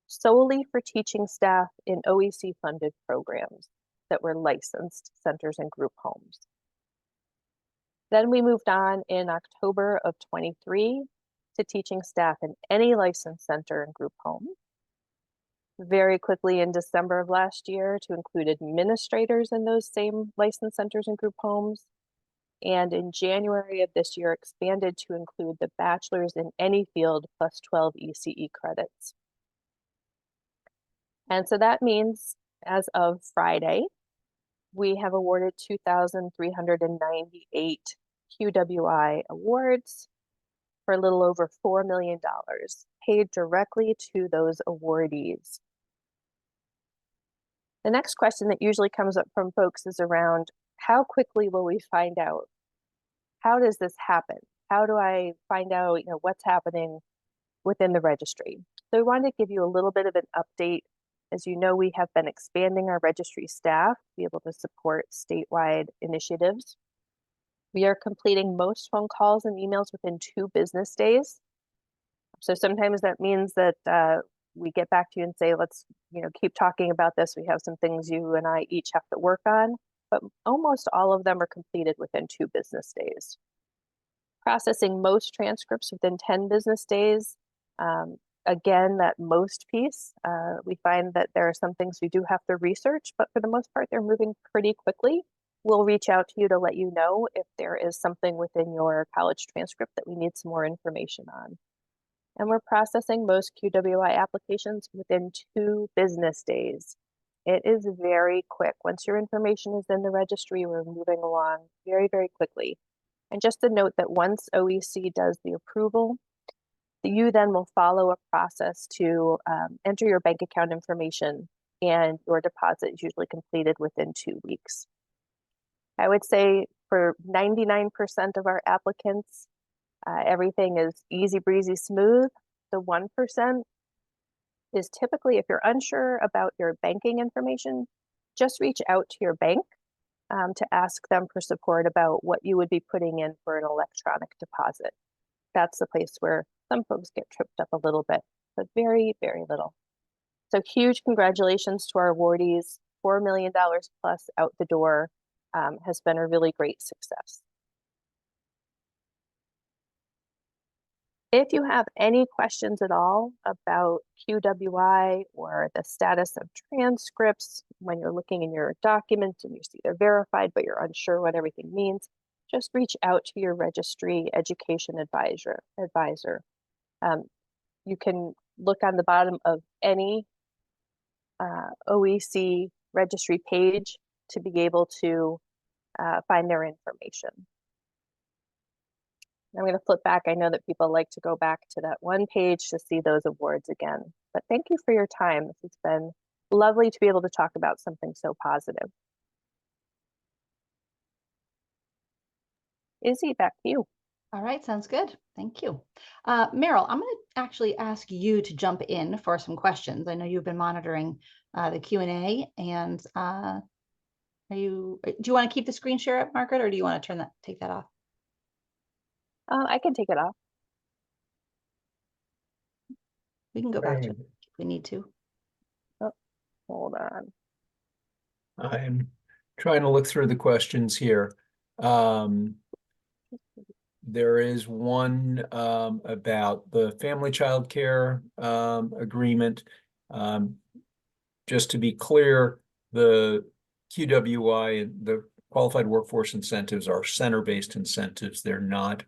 solely for teaching staff in OEC funded programs that were licensed centers and group homes. Then we moved on in October of 23 to teaching staff in any licensed center and group home. Very quickly in December of last year to include administrators in those same licensed centers and group homes. And in January of this year, expanded to include the bachelor's in any field plus 12 ECE credits. And so that means as of Friday, we have awarded 2,398 QWI awards for a little over $4 million paid directly to those awardees. The next question that usually comes up from folks is around how quickly will we find out? How does this happen? How do I find out, what's happening within the registry? So we wanted to give you a little bit of an update. As you know, we have been expanding our registry staff to be able to support statewide initiatives. We are completing most phone calls and emails within 2 business days. So sometimes that means that we get back to you and say, let's keep talking about this. We have some things you and I each have to work on, but almost all of them are completed within 2 business days. Processing most transcripts within 10 business days. Again, that most piece, we find that there are some things we do have to research, but for the most part, they're moving pretty quickly. We'll reach out to you to let you know if there is something within your college transcript that we need some more information on. And we're processing most QWI applications within 2 business days. It is very quick. Once your information is in the registry, we're moving along very, very quickly. And just a note that once OEC does the approval, you then will follow a process to enter your bank account information, and your deposit is usually completed within 2 weeks. I would say for 99% of our applicants, everything is easy breezy smooth. The 1% is typically, if you're unsure about your banking information, just reach out to your bank to ask them for support about what you would be putting in for an electronic deposit. That's the place where some folks get tripped up a little bit, but very, very little. So huge congratulations to our awardees. $4 million plus out the door has been a really great success. If you have any questions at all about QWI or the status of transcripts when you're looking in your document and you see they're verified, but you're unsure what everything means, just reach out to your registry education advisor. You can look on the bottom of any OEC registry page to be able to find their information. I'm going to flip back. I know that people like to go back to that one page to see those awards again. But thank you for your time. This has been lovely to be able to talk about something so positive. Izzy, back to you. All right, sounds good. Thank you. Meryl, I'm going to actually ask you to jump in for some questions. I know you've been monitoring the Q&A, and do you want to keep the screen share up, Margaret, or do you want to take that off? I can take it off. We can go back to it if we need to. Oh, hold on. I'm trying to look through the questions here. There is one about the family child care agreement. Just to be clear, the QWI and the qualified workforce incentives are center-based incentives. They're not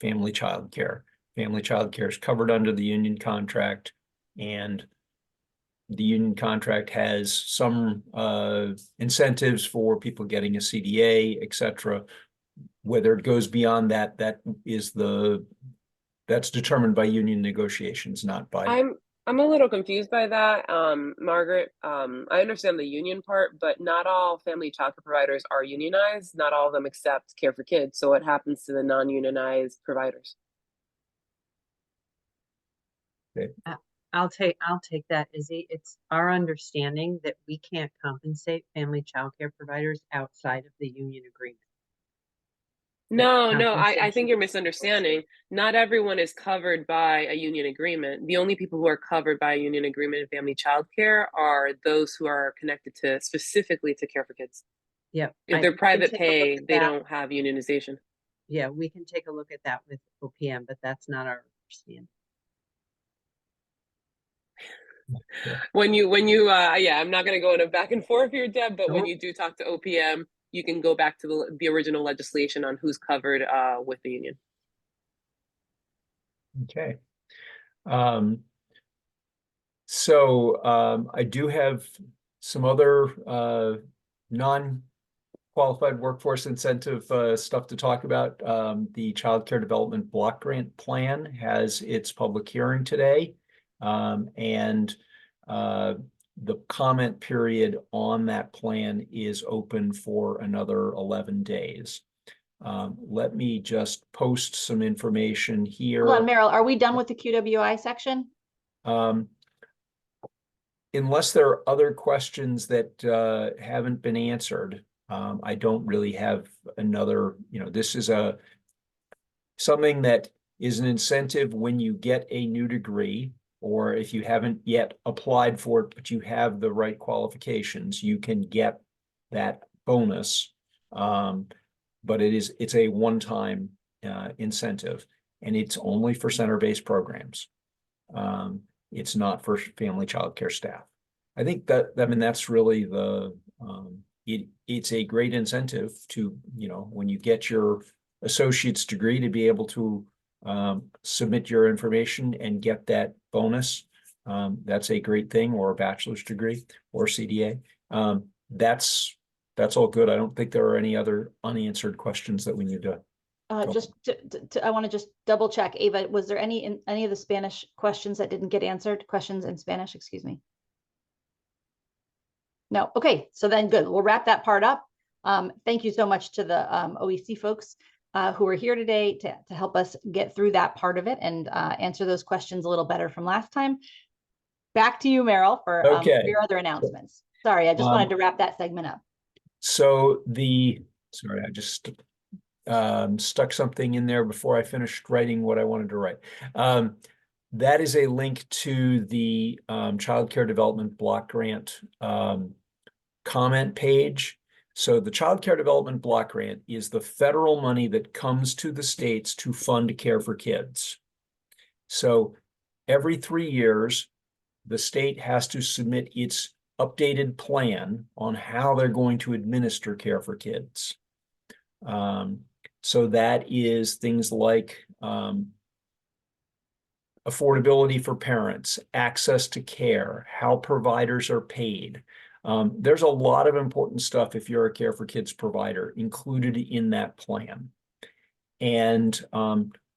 family child care. Family child care is covered under the union contract, and the union contract has some incentives for people getting a CDA, et cetera. Whether it goes beyond that, that's determined by union negotiations, not by. I'm a little confused by that, Margaret. I understand the union part, but not all family childcare providers are unionized. Not all of them accept Care for Kids. So what happens to the non-unionized providers? Okay. I'll take that, Izzy. It's our understanding that we can't compensate family childcare providers outside of the union agreement. No, I think you're misunderstanding. Not everyone is covered by a union agreement. The only people who are covered by a union agreement in family childcare are those who are connected to specifically to Care for Kids. Yeah. If they're private pay, they don't have unionization. Yeah, we can take a look at that with OPM, but that's not our understanding. When you yeah, I'm not going to go in a back and forth here, Deb, but when you do talk to OPM, you can go back to the original legislation on who's covered with the union. Okay. So I do have some other non-qualified workforce incentive stuff to talk about. The Child Care Development Block Grant Plan has its public hearing today. And the comment period on that plan is open for another 11 days. Let me just post some information here. Hold on, Meryl, are we done with the QWI section? Unless there are other questions that haven't been answered, I don't really have another, this is something that is an incentive when you get a new degree, or if you haven't yet applied for it, but you have the right qualifications, you can get that bonus. But it's a one-time incentive, and it's only for center-based programs. It's not for family child care staff. I think that's really it's a great incentive to, when you get your associate's degree, to be able to submit your information and get that bonus. That's a great thing, or a bachelor's degree or CDA. That's all good. I don't think there are any other unanswered questions that we need to. I want to just double check. Ava, was there any of the Spanish questions that didn't get answered? Questions in Spanish, excuse me. No. Okay. So then good. We'll wrap that part up. Thank you so much to the OEC folks who are here today to help us get through that part of it and answer those questions a little better from last time. Back to you, Meryl, for your other announcements. Sorry, I just wanted to wrap that segment up. So sorry, I just stuck something in there before I finished writing what I wanted to write. That is a link to the Child Care Development Block Grant comment page. So the Child Care Development Block Grant is the federal money that comes to the states to fund care for kids. So every 3 years, the state has to submit its updated plan on how they're going to administer care for kids. So that is things like affordability for parents, access to care, how providers are paid. There's a lot of important stuff if you're a Care for Kids provider included in that plan. And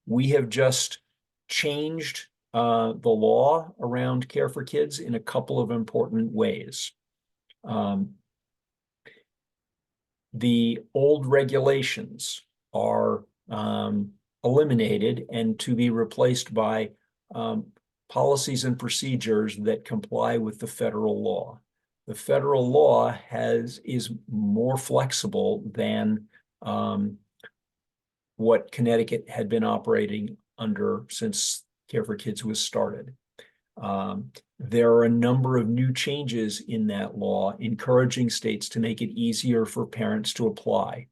we have just changed the law around Care for Kids in a couple of important ways. The old regulations are eliminated and to be replaced by policies and procedures that comply with the federal law. The federal law is more flexible than what Connecticut had been operating under since Care for Kids was started. There are a number of new changes in that law, encouraging states to make it easier for parents to apply,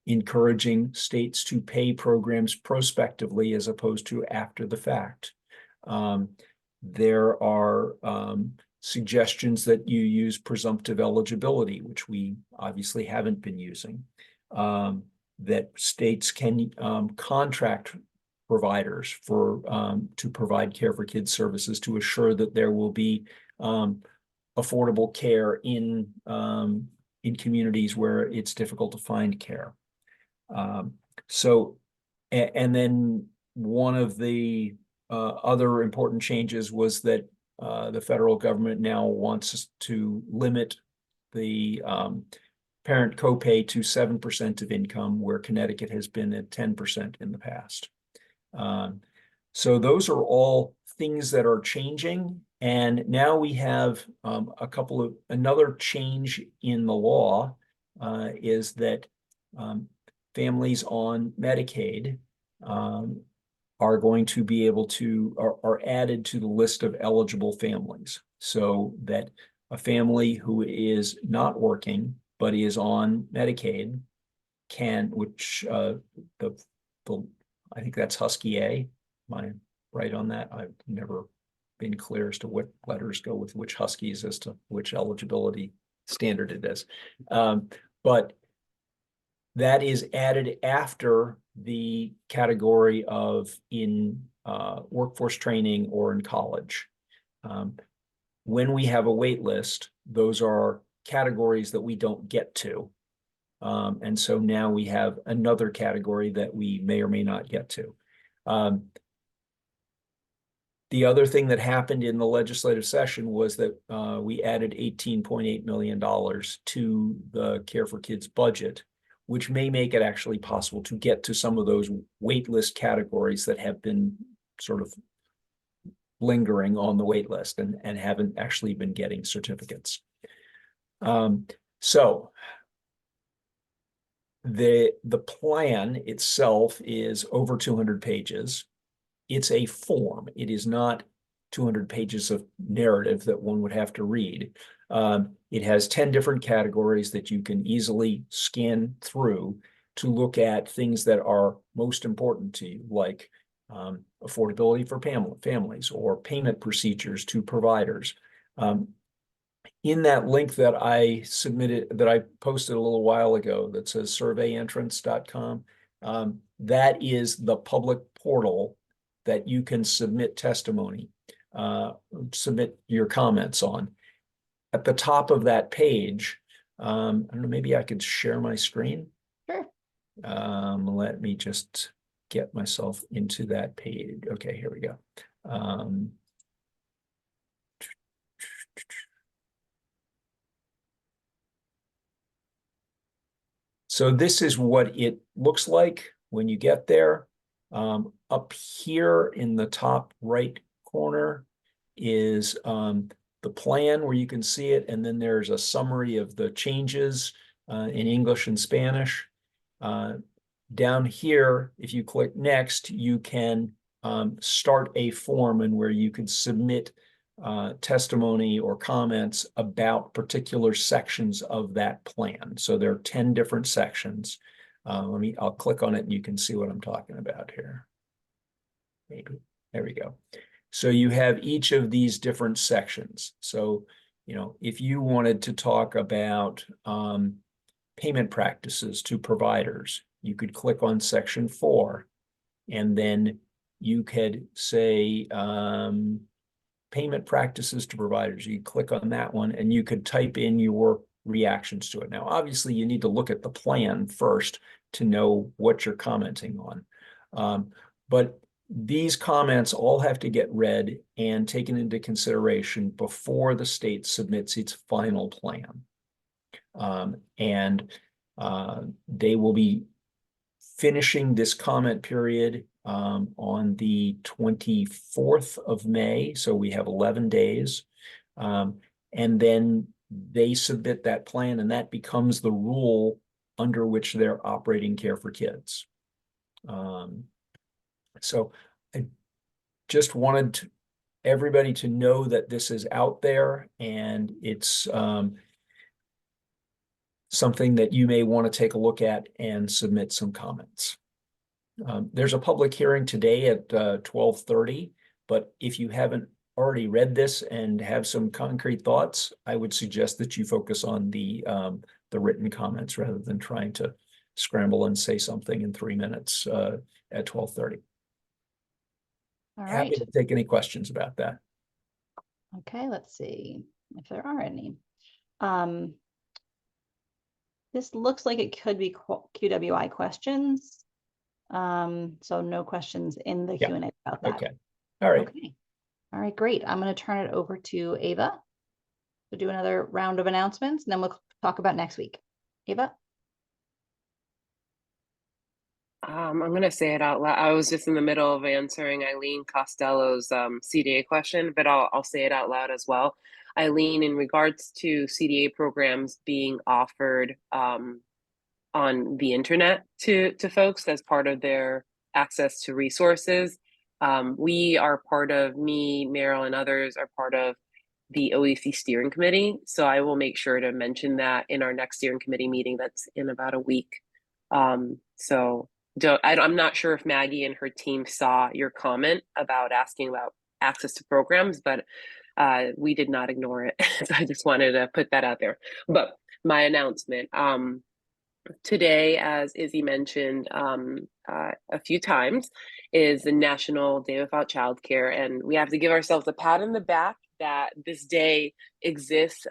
encouraging states to pay programs prospectively as opposed to after the fact. There are suggestions that you use presumptive eligibility, which we obviously haven't been using, that states can contract providers to provide Care for Kids services to assure that there will be affordable care in communities where it's difficult to find care. And then one of the other important changes was that the federal government now wants to limit the parent copay to 7% of income, where Connecticut has been at 10% in the past. So those are all things that are changing. And now we have another change in the law is that families on Medicaid are going to be able to, are added to the list of eligible families, so that a family who is not working but is on Medicaid can, which I think that's Husky A. Am I right on that? I've never been clear as to what letters go with which Huskies as to which eligibility standard it is. But that is added after the category of in workforce training or in college. When we have a wait list, those are categories that we don't get to. And so now we have another category that we may or may not get to. The other thing that happened in the legislative session was that we added $18.8 million to the Care for Kids budget, which may make it actually possible to get to some of those wait list categories that have been sort of lingering on the wait list and haven't actually been getting certificates. So the plan itself is over 200 pages. It's a form. It is not 200 pages of narrative that one would have to read. It has 10 different categories that you can easily scan through to look at things that are most important to you, like affordability for families or payment procedures to providers. In that link that I posted a little while ago that says surveyentrance.com, that is the public portal that you can submit testimony, submit your comments on. At the top of that page, I don't know, maybe I could share my screen. Sure. Let me just get myself into that page. Okay, here we go. So this is what it looks like when you get there. Up here in the top right corner is the plan where you can see it, and then there's a summary of the changes in English and Spanish. Down here, if you click next, you can start a form and where you can submit testimony or comments about particular sections of that plan. So there are 10 different sections. I'll click on it and you can see what I'm talking about here. Maybe, there we go. So you have each of these different sections. So, if you wanted to talk about payment practices to providers, you could click on section 4, and then you could say payment practices to providers. You click on that one and you could type in your reactions to it. Now, obviously, you need to look at the plan first to know what you're commenting on. But these comments all have to get read and taken into consideration before the state submits its final plan. They will be finishing this comment period on the 24th of May. So we have 11 days. And then they submit that plan, and that becomes the rule under which they're operating Care for Kids. So I just wanted everybody to know that this is out there, and it's something that you may want to take a look at and submit some comments. There's a public hearing today at 12:30, but if you haven't already read this and have some concrete thoughts, I would suggest that you focus on the written comments rather than trying to scramble and say something in 3 minutes at 12:30. All Happy right. to take any questions about that. Okay, let's see if there are any. This looks like it could be QWI questions. So no questions in the Q&A about that. Okay. All right. Okay. All right, great. I'm going to turn it over to Ava to do another round of announcements, and then we'll talk about next week. Ava? I'm going to say it out loud. I was just in the middle of answering Eileen Costello's CDA question, but I'll say it out loud as well. Eileen, in regards to CDA programs being offered on the internet to folks as part of their access to resources, we are part of, me, Meryl, and others are part of the OEC steering committee. So I will make sure to mention that in our next steering committee meeting that's in about a week. I'm not sure if Maggie and her team saw your comment about asking about access to programs, but we did not ignore it. So I just wanted to put that out there. But my announcement, today, as Izzy mentioned a few times, is the National Day Without Childcare. And we have to give ourselves a pat on the back that this day exists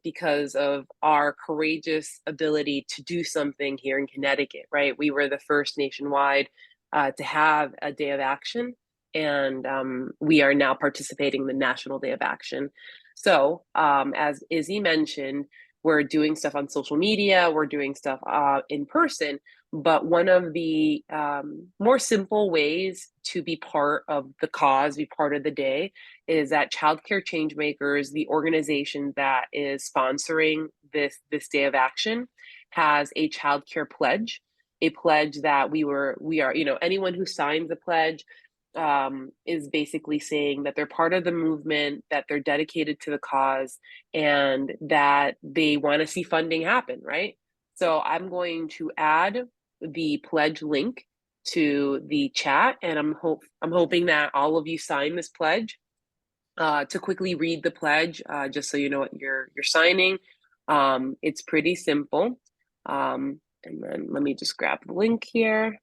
because of our courageous ability to do something here in Connecticut, right? We were the first nationwide to have a day of action, and we are now participating in the National Day of Action. So as Izzy mentioned, we're doing stuff on social media, we're doing stuff in person, but one of the more simple ways to be part of the cause, be part of the day, is that Childcare Changemakers, the organization that is sponsoring this day of action, has a childcare pledge, a pledge that we are, anyone who signs the pledge is basically saying that they're part of the movement, that they're dedicated to the cause, and that they want to see funding happen, right? So I'm going to add the pledge link to the chat, and I'm hoping that all of you sign this pledge. To quickly read the pledge, just so you know what you're signing. It's pretty simple. And then let me just grab the link here.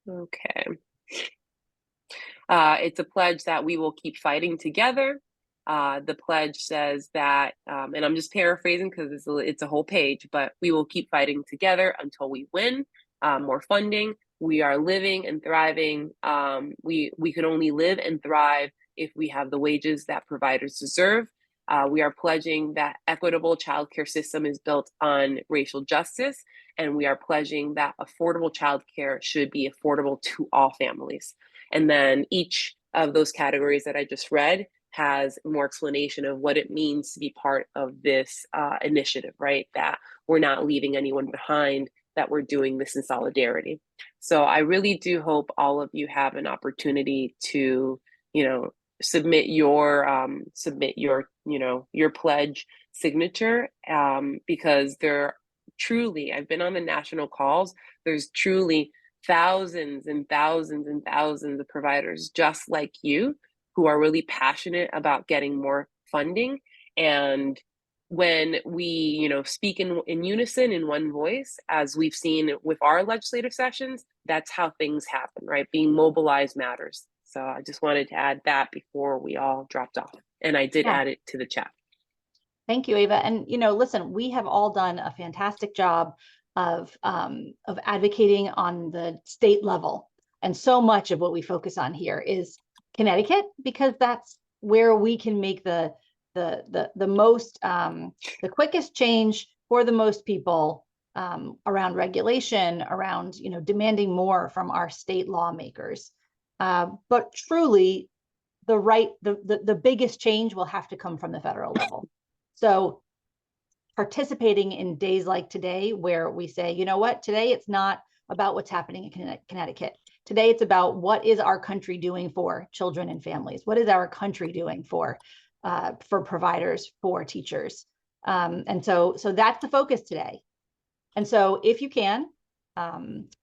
Okay. It's a pledge that we will keep fighting together. The pledge says that, and I'm just paraphrasing because it's a whole page, but we will keep fighting together until we win more funding. We are living and thriving. We can only live and thrive if we have the wages that providers deserve. We are pledging that equitable childcare system is built on racial justice, and we are pledging that affordable childcare should be affordable to all families. And then each of those categories that I just read has more explanation of what it means to be part of this initiative, right? That we're not leaving anyone behind, that we're doing this in solidarity. So I really do hope all of you have an opportunity to, submit your your pledge signature, because there truly, I've been on the national calls, there's truly thousands and thousands and thousands of providers just like you who are really passionate about getting more funding. And when we, speak in unison, in one voice, as we've seen with our legislative sessions, that's how things happen, right? Being mobilized matters. So I just wanted to add that before we all dropped off. And I did add it to the chat. Thank you, Ava. And, listen, we have all done a fantastic job of advocating on the state level. And so much of what we focus on here is Connecticut, because that's where we can make the most, the quickest change for the most people around regulation, around, demanding more from our state lawmakers. But truly, the biggest change will have to come from the federal level. So participating in days like today, where we say, you know what, today it's not about what's happening in Connecticut. Today it's about what is our country doing for children and families? What is our country doing for providers, for teachers? And so that's the focus today. And so if you can,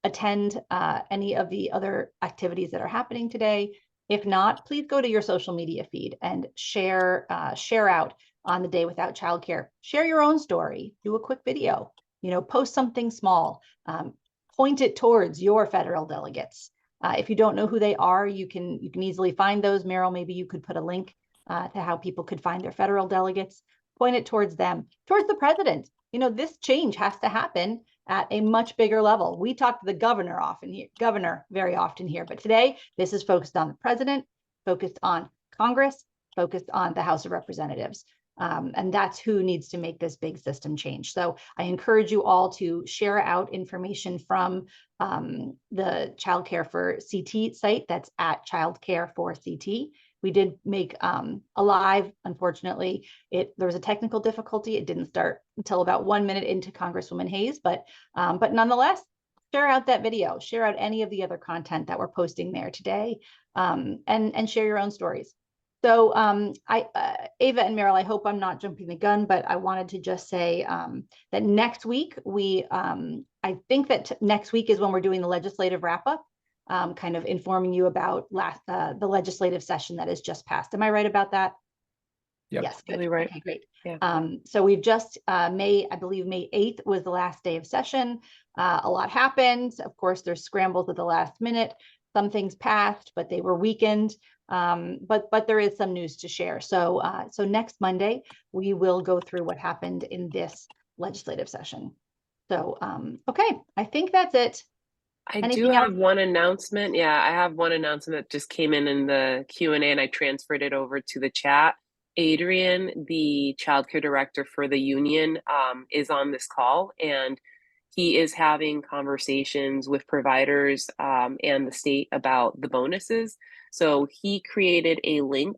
attend any of the other activities that are happening today. If not, please go to your social media feed and share out on the Day Without Childcare. Share your own story. Do a quick video. Post something small. Point it towards your federal delegates. If you don't know who they are, you can easily find those. Meryl, maybe you could put a link to how people could find their federal delegates. Point it towards them, towards the president. This change has to happen at a much bigger level. We talk to the governor very often here, but today this is focused on the president, focused on Congress, focused on the House of Representatives. And that's who needs to make this big system change. So I encourage you all to share out information from the Childcare for CT site. That's at Childcare for CT. We did make a live. Unfortunately, there was a technical difficulty. It didn't start until about 1 minute into Congresswoman Hayes, but nonetheless, share out that video, share out any of the other content that we're posting there today, and share your own stories. So Ava and Meryl, I hope I'm not jumping the gun, but I wanted to just say that next week, I think that next week is when we're doing the legislative wrap up, kind of informing you about the legislative session that has just passed. Am I right about that? Yep. Yes, Really right. Okay, great. Yeah. So we've just I believe May 8th was the last day of session. A lot happened. Of course, there's scrambles at the last minute. Some things passed, but they were weakened. But there is some news to share. So next Monday, we will go through what happened in this legislative session. So, okay, I think that's it. I do have one announcement. Yeah, I have one announcement that just came in the Q&A, and I transferred it over to the chat. Adrian, the childcare director for the union, is on this call, and he is having conversations with providers and the state about the bonuses. So he created a link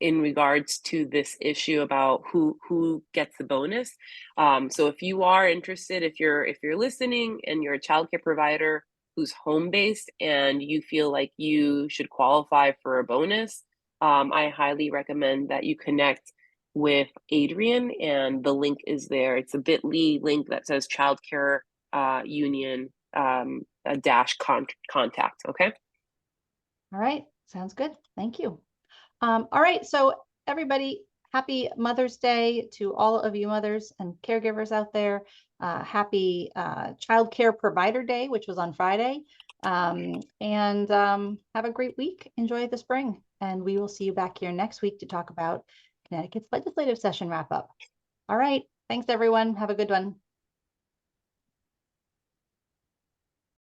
in regards to this issue about who gets the bonus. So if you are interested, if you're listening and you're a childcare provider who's home-based and you feel like you should qualify for a bonus, I highly recommend that you connect with Adrian, and the link is there. It's a bit.ly link that says childcare union dash contact. Okay. All right. Sounds good. Thank you. All right. So everybody, happy Mother's Day to all of you mothers and caregivers out there. Happy Child Care Provider Day, which was on Friday. And have a great week. Enjoy the spring. And we will see you back here next week to talk about Connecticut's legislative session wrap up. All right. Thanks, everyone. Have a good one.